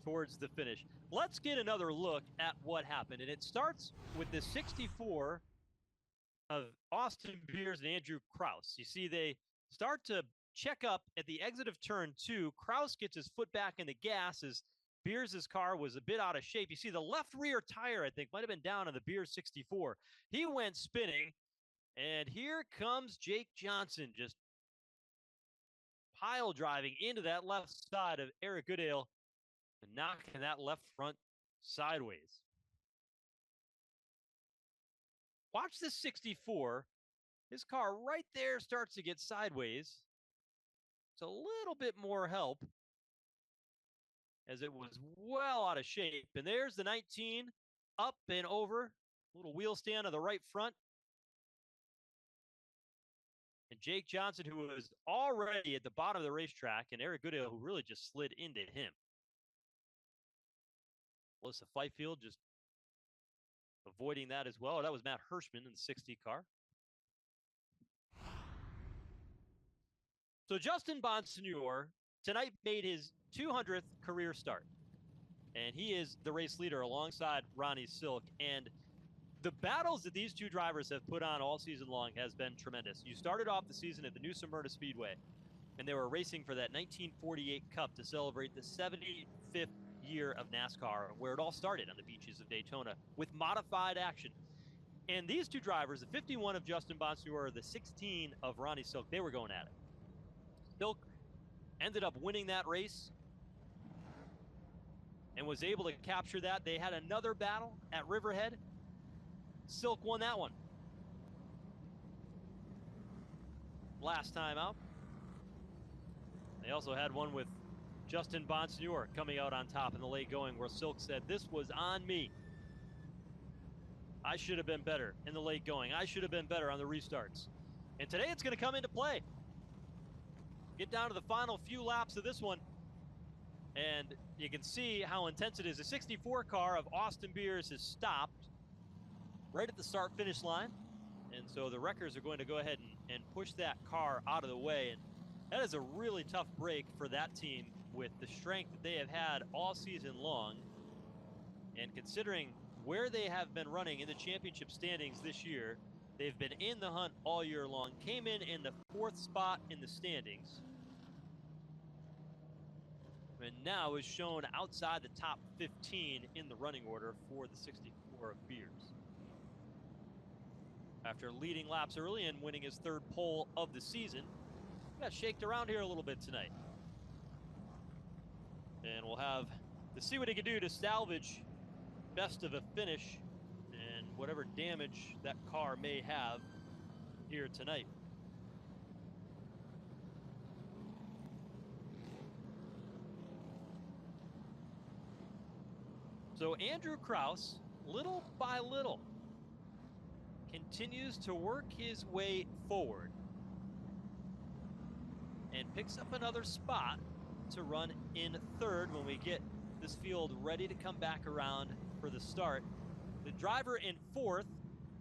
[SPEAKER 1] towards the finish. Let's get another look at what happened, and it starts with the 64 of Austin Beers and Andrew Kraus. You see they start to check up at the exit of turn 2. Kraus gets his foot back in the gas as Beers' car was a bit out of shape. You see the left rear tire, I think, might have been down on the Beers 64. He went spinning, and here comes Jake Johnson just pile driving into that left side of Eric Goodale and knocking that left front sideways. Watch this 64. His car right there starts to get sideways. It's a little bit more help as it was well out of shape. And there's the 19 up and over. Little wheel stand on the right front. And Jake Johnson, who was already at the bottom of the racetrack, and Eric Goodale, who really just slid into him. Melissa Fifield just avoiding that as well. That was Matt Hirschman in the 60 car. So Justin Bonsignor tonight made his 200th career start. And he is the race leader alongside Ronnie Silk. And the battles that these two drivers have put on all season long has been tremendous. You started off the season at the New Smyrna Speedway, and they were racing for that 1948 Cup to celebrate the 75th year of NASCAR, where it all started on the beaches of Daytona with modified action. And these two drivers, the 51 of Justin Bonsignor, the 16 of Ronnie Silk, they were going at it. Silk ended up winning that race and was able to capture that. They had another battle at Riverhead. Silk won that one last time out. They also had one with Justin Bonsignor coming out on top in the late going, where Silk said, "This was on me. I should have been better in the late going. I should have been better on the restarts." And today it's going to come into play. Get down to the final few laps of this one, and you can see how intense it is. The 64 car of Austin Beers has stopped right at the start-finish line, and so the wreckers are going to go ahead and push that car out of the way. And that is a really tough break for that team with the strength that they have had all season long. And considering where they have been running in the championship standings this year, they've been in the hunt all year long, came in the 4th spot in the standings, and now is shown outside the top 15 in the running order for the 64 of Beers. After leading laps early and winning his 3rd pole of the season, got shaked around here a little bit tonight. And we'll have to see what he can do to salvage best of a finish and whatever damage that car may have here tonight. So Andrew Kraus, little by little, continues to work his way forward and picks up another spot to run in 3rd when we get this field ready to come back around for the start. The driver in 4th,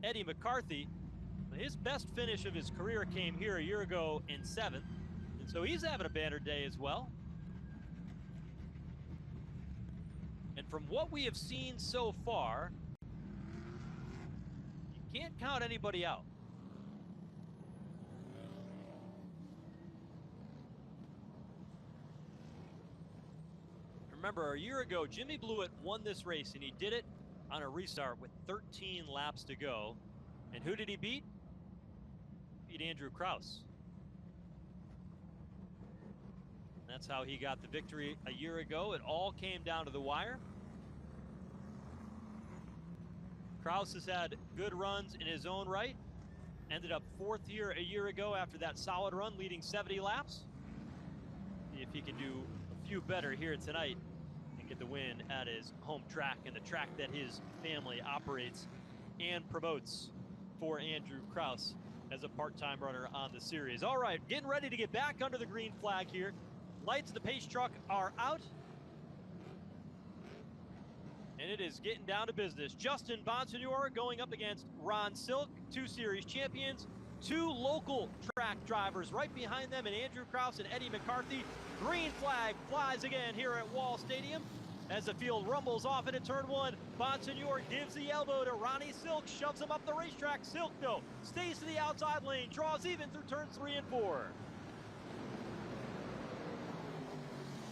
[SPEAKER 1] Eddie McCarthy, his best finish of his career came here a year ago in 7th, and so he's having a banner day as well. And from what we have seen so far, you can't count anybody out. Remember, a year ago, Jimmy Blewett won this race, and he did it on a restart with 13 laps to go. And who did he beat? Beat Andrew Kraus. That's how he got the victory a year ago. It all came down to the wire. Kraus has had good runs in his own right. Ended up 4th here a year ago after that solid run, leading 70 laps. See if he can do a few better here tonight and get the win at his home track and the track that his family operates and promotes for Andrew Kraus as a part-time runner on the series. All right, getting ready to get back under the green flag here. Lights of the pace truck are out. And it is getting down to business. Justin Bonsignor going up against Ron Silk, 2 series champions, 2 local track drivers right behind them, and Andrew Kraus and Eddie McCarthy. Green flag flies again here at Wall Stadium as the field rumbles off into turn 1. Bonsignor gives the elbow to Ronnie Silk, shoves him up the racetrack. Silk, though, stays to the outside lane, draws even through turns 3 and 4.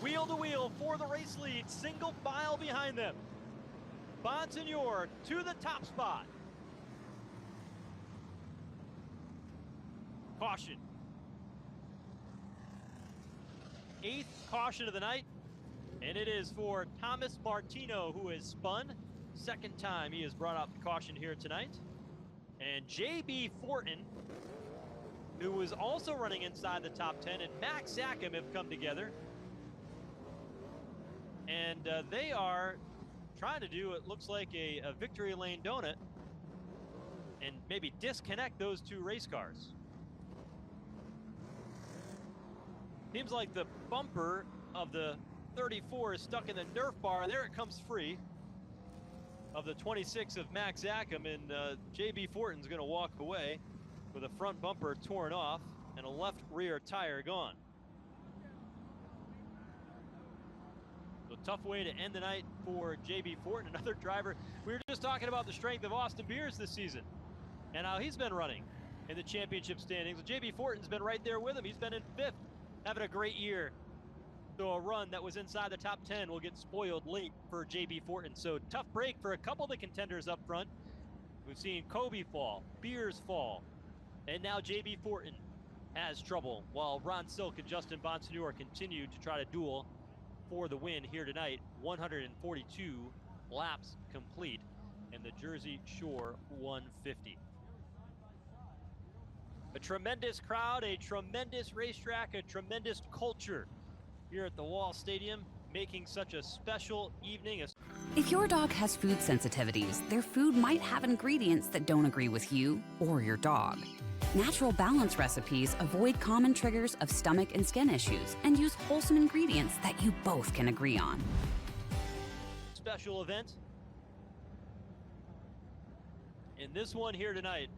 [SPEAKER 1] Wheel to wheel for the race lead, single file behind them. Bonsignor to the top spot. Caution. 8th caution of the night, and it is for Thomas Martino, who has spun. 2nd time he has brought out the caution here tonight. And J.B. Fortin, who was also running inside the top 10, and Max Zackham have come together. And they are trying to do, it looks like, a victory lane donut and maybe disconnect those 2 race cars. Seems like the bumper of the 34 is stuck in the Nerf bar. There it comes free of the 26 of Max Zackham, and J.B. Fortin's going to walk away with a front bumper torn off and a left rear tire gone. So tough way to end the night for J.B. Fortin, another driver. We were just talking about the strength of Austin Beers this season and how he's been running in the championship standings. Well, J.B. Fortin's been right there with him. He's been in 5th, having a great year. So a run that was inside the top 10 will get spoiled late for J.B. Fortin. So tough break for a couple of the contenders up front. We've seen Kobe fall, Beers fall, and now J.B. Fortin has trouble, while Ron Silk and Justin Bonsignor continue to try to duel for the win here tonight. 142 laps complete in the Jersey Shore 150. A tremendous crowd, a tremendous racetrack, a tremendous culture here at the Wall Stadium, making such a special evening.
[SPEAKER 4] If your dog has food sensitivities, their food might have ingredients that don't agree with you or your dog. Natural Balance recipes avoid common triggers of stomach and skin issues and use wholesome ingredients that you both can agree on.
[SPEAKER 1] Special event. And this one here tonight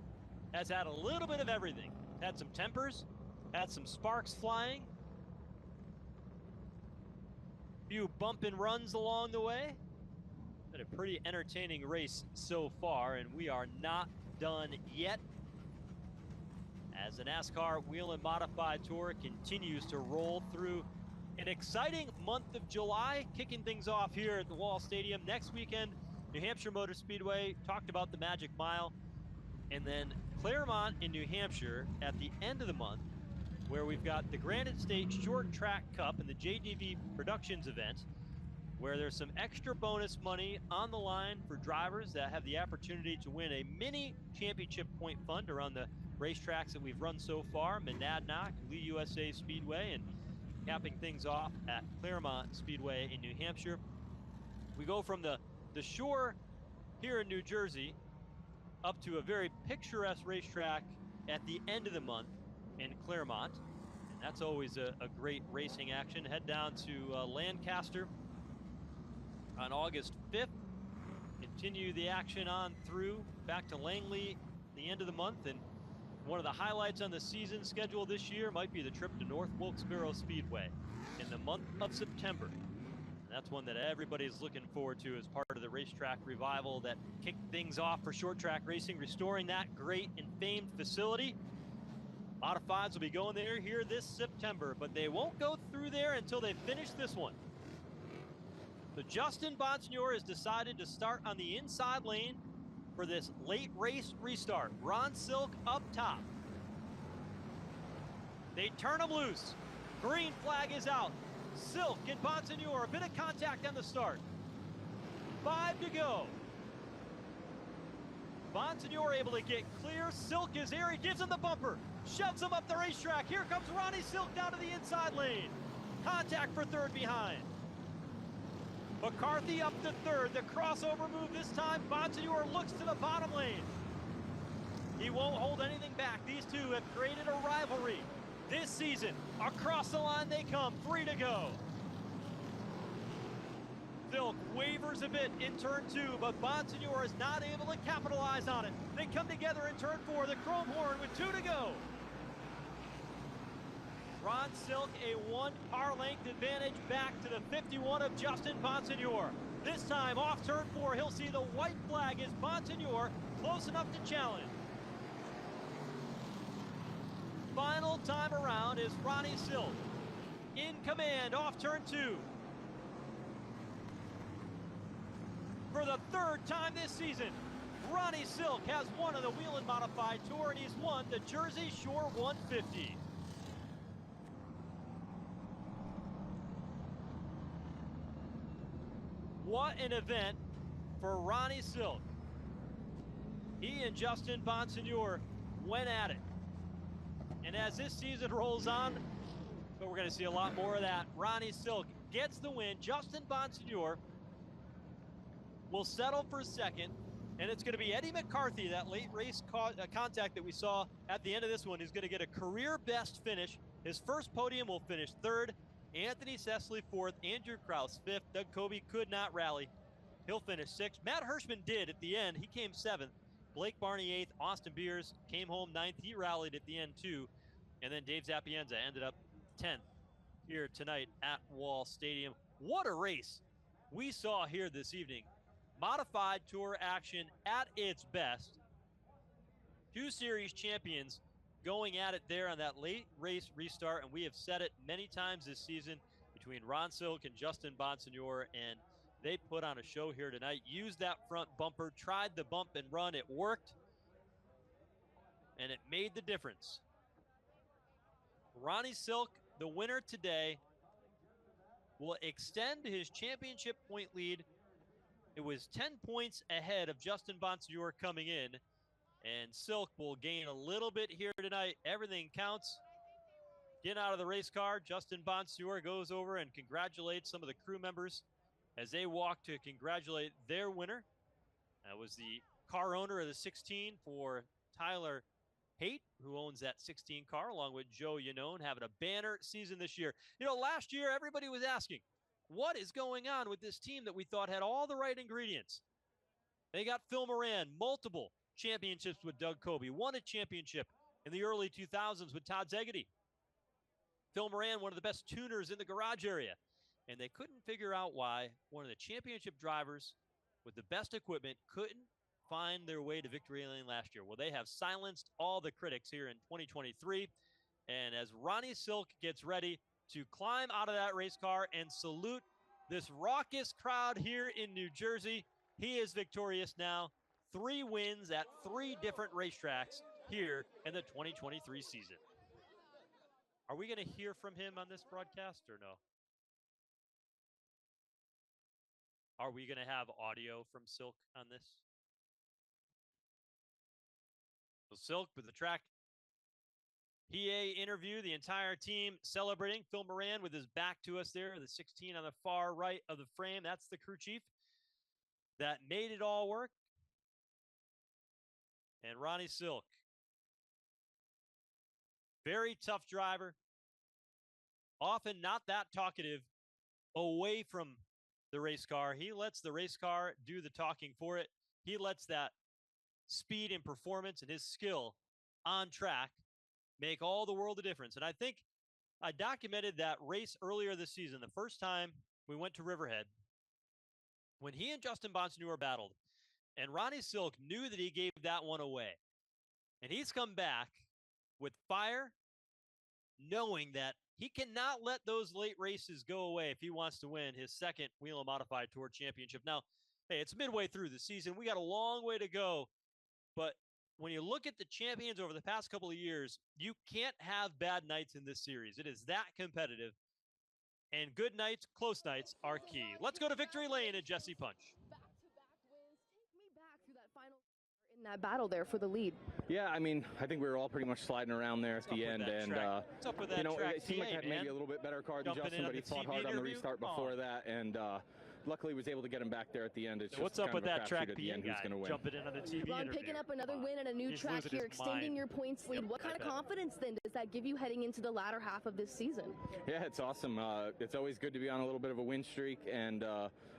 [SPEAKER 1] has had a little bit of everything. Had some tempers, had some sparks flying, few bump and runs along the way. Been a pretty entertaining race so far, and we are not done yet. As the NASCAR Whelen Modified Tour continues to roll through an exciting month of July, kicking things off here at the Wall Stadium. Next weekend, New Hampshire Motor Speedway, talked about the Magic Mile, and then Claremont in New Hampshire at the end of the month, where we've got the Granite State Short Track Cup and the JDV Productions event, where there's some extra bonus money on the line for drivers that have the opportunity to win a mini championship point fund around the racetracks that we've run so far, Monadnock, Lee USA Speedway, and capping things off at Claremont Speedway in New Hampshire. We go from the shore here in New Jersey up to a very picturesque racetrack at the end of the month in Claremont. And that's always a great racing action. Head down to Lancaster on August 5th. Continue the action on through back to Langley the end of the month. And one of the highlights on the season schedule this year might be the trip to North Wilkes-Barre Speedway in the month of September. And that's one that everybody's looking forward to as part of the racetrack revival that kicked things off for short track racing, restoring that great and famed facility. Modifieds will be going there here this September, but they won't go through there until they finish this one. So Justin Bonsignore has decided to start on the inside lane for this late race restart. Ron Silk up top. They turn him loose. Green flag is out. Silk and Bonsignore, a bit of contact on the start. 5 to go. Bonsignore able to get clear. Silk is there. He gives him the bumper. Shoves him up the racetrack. Here comes Ronnie Silk down to the inside lane. Contact for third behind. McCarthy up to third. The crossover move this time. Bonsignore looks to the bottom lane. He won't hold anything back. These two have created a rivalry this season. Across the line they come. 3 to go. Silk wavers a bit in turn 2, but Bonsignore is not able to capitalize on it. They come together in turn 4. The Chrome Horn with 2 to go. Ron Silk a 1 car length advantage back to the 51 of Justin Bonsignore. This time off turn 4, he'll see the white flag as Bonsignore close enough to challenge. Final time around is Ronnie Silk in command off turn 2. For the 3rd time this season, Ronnie Silk has won on the Whelen Modified Tour, and he's won the Jersey Shore 150. What an event for Ronnie Silk. He and Justin Bonsignore went at it. And as this season rolls on, but we're going to see a lot more of that, Ronnie Silk gets the win. Justin Bonsignore will settle for second, and it's going to be Eddie McCarthy, that late race contact that we saw at the end of this one, who's going to get a career best finish. His first podium will finish 3rd. Anthony Sesley 4th, Andrew Kraus 5th. Doug Kobe could not rally. He'll finish 6th. Matt Hirschman did at the end. He came 7th. Blake Barney 8th. Austin Beers came home 9th. He rallied at the end too. And then Dave Zapienza ended up 10th here tonight at Wall Stadium. What a race we saw here this evening. Modified Tour action at its best. 2 series champions going at it there on that late race restart, and we have said it many times this season between Ron Silk and Justin Bonsignore, and they put on a show here tonight. Used that front bumper, tried the bump and run. It worked, and it made the difference. Ronnie Silk, the winner today, will extend his championship point lead. It was 10 points ahead of Justin Bonsignore coming in. And Silk will gain a little bit here tonight. Everything counts. Getting out of the race car, Justin Bonsignore goes over and congratulates some of the crew members as they walk to congratulate their winner. That was the car owner of the 16 for Tyler Haight, who owns that 16 car, along with Joe Yanone, having a banner season this year. You know, last year, everybody was asking, what is going on with this team that we thought had all the right ingredients? They got Phil Moran, multiple championships with Doug Kobe, won a championship in the early 2000s with Todd Zegedy. Phil Moran, one of the best tuners in the garage area. And they couldn't figure out why one of the championship drivers with the best equipment couldn't find their way to victory lane last year. Well, they have silenced all the critics here in 2023. And as Ronnie Silk gets ready to climb out of that race car and salute this raucous crowd here in New Jersey, he is victorious now. 3 wins at 3 different racetracks here in the 2023 season. Are we going to hear from him on this broadcast or no? Are we going to have audio from Silk on this? So Silk with the track PA interview, the entire team celebrating. Phil Moran with his back to us there, the 16 on the far right of the frame. That's the crew chief that made it all work. And Ronnie Silk, very tough driver, often not that talkative away from the race car. He lets the race car do the talking for it. He lets that speed and performance and his skill on track make all the world of difference. And I think I documented that race earlier this season, the first time we went to Riverhead, when he and Justin Bonsignore battled, and Ronnie Silk knew that he gave that one away. And he's come back with fire, knowing that he cannot let those late races go away if he wants to win his second Whelen Modified Tour Championship. Now, hey, it's midway through the season. We got a long way to go. But when you look at the champions over the past couple of years, you can't have bad nights in this series. It is that competitive. And good nights, close nights are key. Let's go to victory lane at Jesse Punch.
[SPEAKER 2] Back-to-back wins. Take me back through that final in that battle there for the lead.
[SPEAKER 5] Yeah, I mean, I think we were all pretty much sliding around there at the end, and
[SPEAKER 1] what's up with that
[SPEAKER 5] you know,
[SPEAKER 1] track
[SPEAKER 5] it seemed like I had
[SPEAKER 1] man?
[SPEAKER 5] maybe a little bit better car than
[SPEAKER 1] Jumping
[SPEAKER 5] Justin,
[SPEAKER 1] in on
[SPEAKER 5] but he
[SPEAKER 1] the
[SPEAKER 5] fought
[SPEAKER 1] TV
[SPEAKER 5] hard on the
[SPEAKER 1] interview?
[SPEAKER 5] restart before that, and luckily was able to get him back there at the end. It's
[SPEAKER 1] So
[SPEAKER 5] just
[SPEAKER 1] what's up
[SPEAKER 5] kind
[SPEAKER 1] with
[SPEAKER 5] of a
[SPEAKER 1] that track
[SPEAKER 5] crapshoot at the end
[SPEAKER 1] guy
[SPEAKER 5] who's going to win.
[SPEAKER 1] jumping in on the TV
[SPEAKER 2] Ron,
[SPEAKER 1] interview?
[SPEAKER 2] picking up another
[SPEAKER 1] Come on.
[SPEAKER 2] win and a new
[SPEAKER 1] He's
[SPEAKER 2] track
[SPEAKER 1] losing
[SPEAKER 2] here,
[SPEAKER 1] his
[SPEAKER 2] extending
[SPEAKER 1] mind.
[SPEAKER 2] your points lead.
[SPEAKER 1] Yep,
[SPEAKER 2] What kind
[SPEAKER 1] I
[SPEAKER 2] of
[SPEAKER 1] bet.
[SPEAKER 2] confidence then does that give you heading into the latter half of this season?
[SPEAKER 5] Yeah, it's awesome. It's always good to be on a little bit of a win streak, and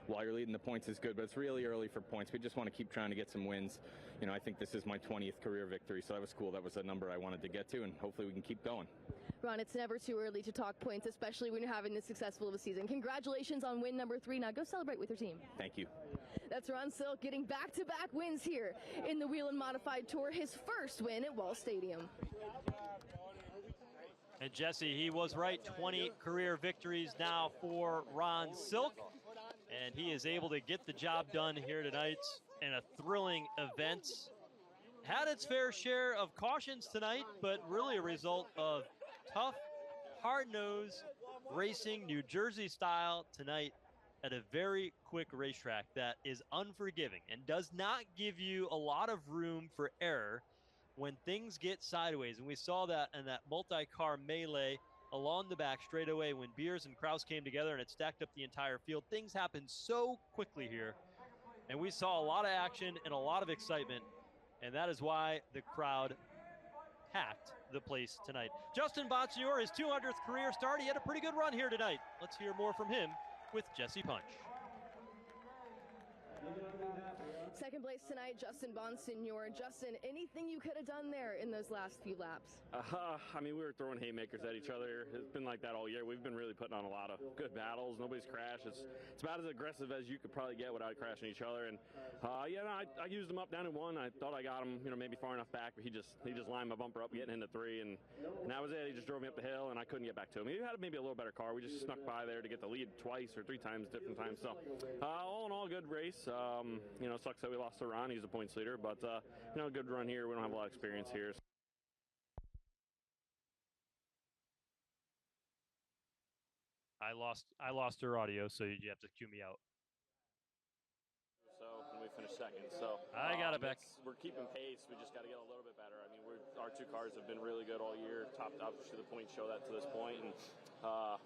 [SPEAKER 5] while you're leading the points is good, but it's really early for points. We just want to keep trying to get some wins. You know, I think this is my 20th career victory, so that was cool. That was a number I wanted to get to, and hopefully we can keep going.
[SPEAKER 2] Ron, it's never too early to talk points, especially when you're having this successful of a season. Congratulations on win number 3. Now go celebrate with your team.
[SPEAKER 5] Thank you.
[SPEAKER 2] That's Ron Silk getting back-to-back wins here in the Whelen Modified Tour, his first win at Wall Stadium.
[SPEAKER 1] And Jesse, he was right. 20 career victories now for Ron Silk. And he is able to get the job done here tonight in a thrilling event. Had its fair share of cautions tonight, but really a result of tough, hard-nosed racing, New Jersey style tonight at a very quick racetrack that is unforgiving and does not give you a lot of room for error when things get sideways. And we saw that in that multi-car melee along the back straightaway when Beers and Kraus came together and it stacked up the entire field. Things happened so quickly here. And we saw a lot of action and a lot of excitement. And that is why the crowd packed the place tonight. Justin Bonsignore, his 200th career start. He had a pretty good run here tonight. Let's hear more from him with Jesse Punch.
[SPEAKER 2] Second place tonight, Justin Bonsignore. Justin, anything you could have done there in those last few laps?
[SPEAKER 6] I mean, we were throwing haymakers at each other. It's been like that all year. We've been really putting on a lot of good battles. Nobody's crashed. It's about as aggressive as you could probably get without crashing each other. And yeah, no, I used him up down to 1. I thought I got him, you know, maybe far enough back, but he just lined my bumper up, getting into 3, and that was it. He just drove me up the hill, and I couldn't get back to him. He had maybe a little better car. We just snuck by there to get the lead twice or 3 times, different times. So all in all, good race. You know, sucks that we lost to Ron. He's the points leader, but you know, good run here. We don't have a lot of experience here.
[SPEAKER 1] I lost her audio, so you have to cue me out.
[SPEAKER 6] So and we finished second. So
[SPEAKER 1] I got it back.
[SPEAKER 6] We're keeping pace. We just got to get a little bit better. I mean, our 2 cars have been really good all year. Obviously, the points show that to this point, and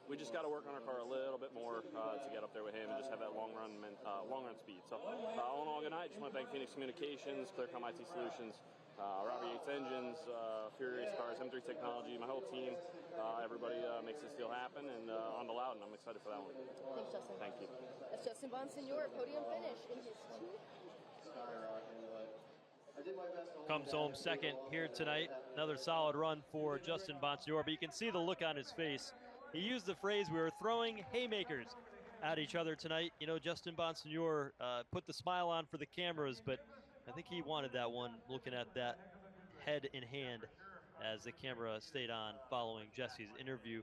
[SPEAKER 6] we just got to work on our car a little bit more to get up there with him and just have that long run speed. So all in all, good night. Just want to thank Phoenix Communications, Clearcom IT Solutions, Robert Yates Engines, Fury Race Cars, M3 Technology, my whole team. Everybody makes this deal happen, and on to Loudon. I'm excited for that one.
[SPEAKER 2] Thanks, Justin.
[SPEAKER 6] Thank you.
[SPEAKER 2] That's Justin Bonsignore, podium finish in his 2.
[SPEAKER 1] Comes home second here tonight. Another solid run for Justin Bonsignore, but you can see the look on his face. He used the phrase, we were throwing haymakers. at each other tonight. You know, Justin Bonsignor put the smile on for the cameras, but I think he wanted that one, looking at that head in hand as the camera stayed on following Jesse's interview.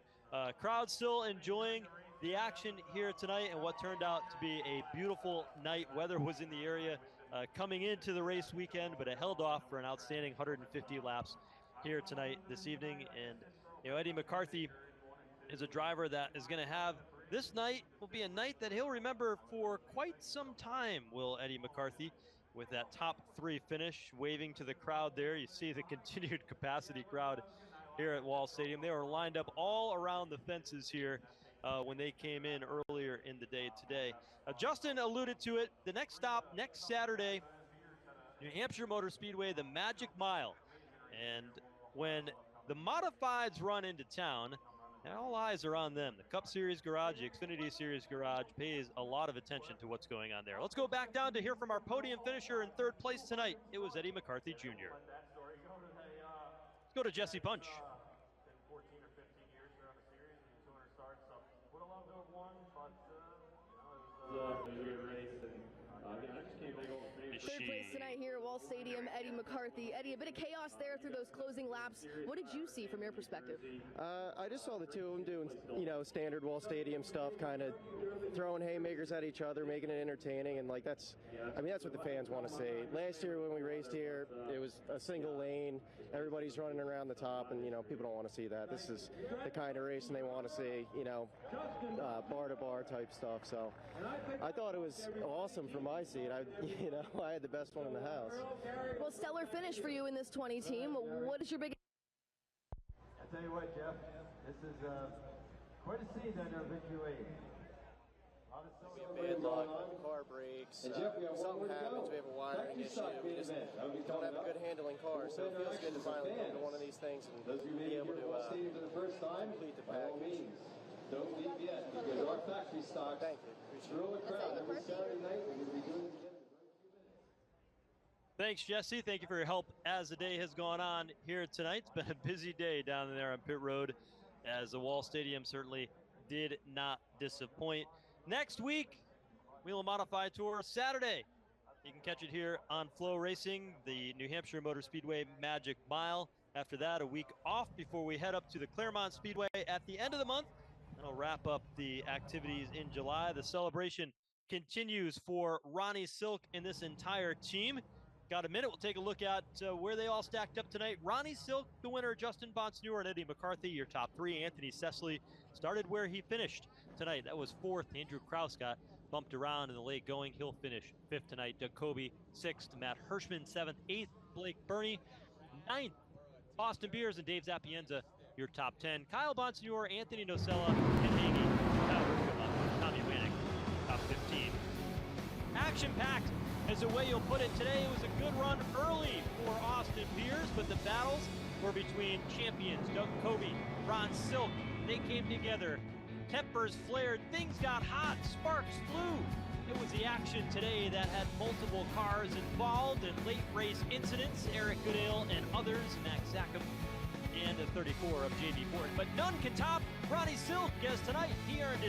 [SPEAKER 1] Crowd still enjoying the action here tonight and what turned out to be a beautiful night. Weather was in the area coming into the race weekend, but it held off for an outstanding 150 laps here tonight, this evening. And, you know, Eddie McCarthy is a driver that is going to have, this night will be a night that he'll remember for quite some time, will Eddie McCarthy, with that top 3 finish, waving to the crowd there. You see the continued capacity crowd here at Wall Stadium. They were lined up all around the fences here when they came in earlier in the day today. Justin alluded to it. The next stop, next Saturday, New Hampshire Motor Speedway, the Magic Mile. And when the modifieds run into town, and all eyes are on them. The Cup Series garage, the Xfinity Series garage pays a lot of attention to what's going on there. Let's go back down to hear from our podium finisher in 3rd place tonight. It was Eddie McCarthy Jr. Let's go to Jesse Punch.
[SPEAKER 6] 14 or 15 years here on the series and 200 starts, so would have loved to have won, but it was a good race, and again, I just can't think of
[SPEAKER 2] Third place tonight here at Wall Stadium, Eddie McCarthy. Eddie, a bit of chaos there through those closing laps. What did you see from your perspective?
[SPEAKER 3] I just saw the two of them doing, you know, standard Wall Stadium stuff, kind of throwing haymakers at each other, making it entertaining, and like that's what the fans want to see. Last year when we raced here, it was a single lane, everybody's running around the top, and you know, people don't want to see that. This is the kind of racing they want to see, you know, bar to bar type stuff. So I thought it was awesome from my seat. I had the best one in the house.
[SPEAKER 2] Well, stellar finish for you in this 20 team. What is your biggest?
[SPEAKER 7] I tell you what, Jeff, this is quite a scene under victory lane.
[SPEAKER 3] Bad luck, the car breaks, something happens, we have a wiring issue, we just don't have a good handling car, so it feels good to finally go to one of these things and be able to complete the package.
[SPEAKER 7] Don't leave yet, because our factory stocks thrill the crowd every Saturday night. We're going to be doing it again.
[SPEAKER 1] Thanks, Jesse. Thank you for your help as the day has gone on here tonight. It's been a busy day down there on pit road, as the Wall Stadium certainly did not disappoint. Next week, Whelen Modified Tour, Saturday. You can catch it here on Flow Racing, the New Hampshire Motor Speedway Magic Mile. After that, a week off before we head up to the Claremont Speedway at the end of the month. That'll wrap up the activities in July. The celebration continues for Ronnie Silk and this entire team. Got a minute, we'll take a look at where they all stacked up tonight. Ronnie Silk, the winner, Justin Bonsignor and Eddie McCarthy, your top 3. Anthony Cecily started where he finished tonight. That was 4th. Andrew Kraus got bumped around in the late going. He'll finish 5th tonight. Doug Kobe 6th. Matt Hirschman 7th. 8th, Blake Burney 9th. Austin Beers and Dave Zapienza, your top 10. Kyle Bonsignor, Anthony Nocella, and Hagee, Tommy Wannick, top 15. Action-packed is the way you'll put it. Today it was a good run early for Austin Beers, but the battles were between champions Doug Kobe, Ron Silk. They came together. Tempers flared, things got hot, sparks flew. It was the action today that had multiple cars involved in late race incidents. Eric Goodale and others, Max Zackham, and the 34 of J.B. Ford. But none can top Ronnie Silk, as tonight he earned his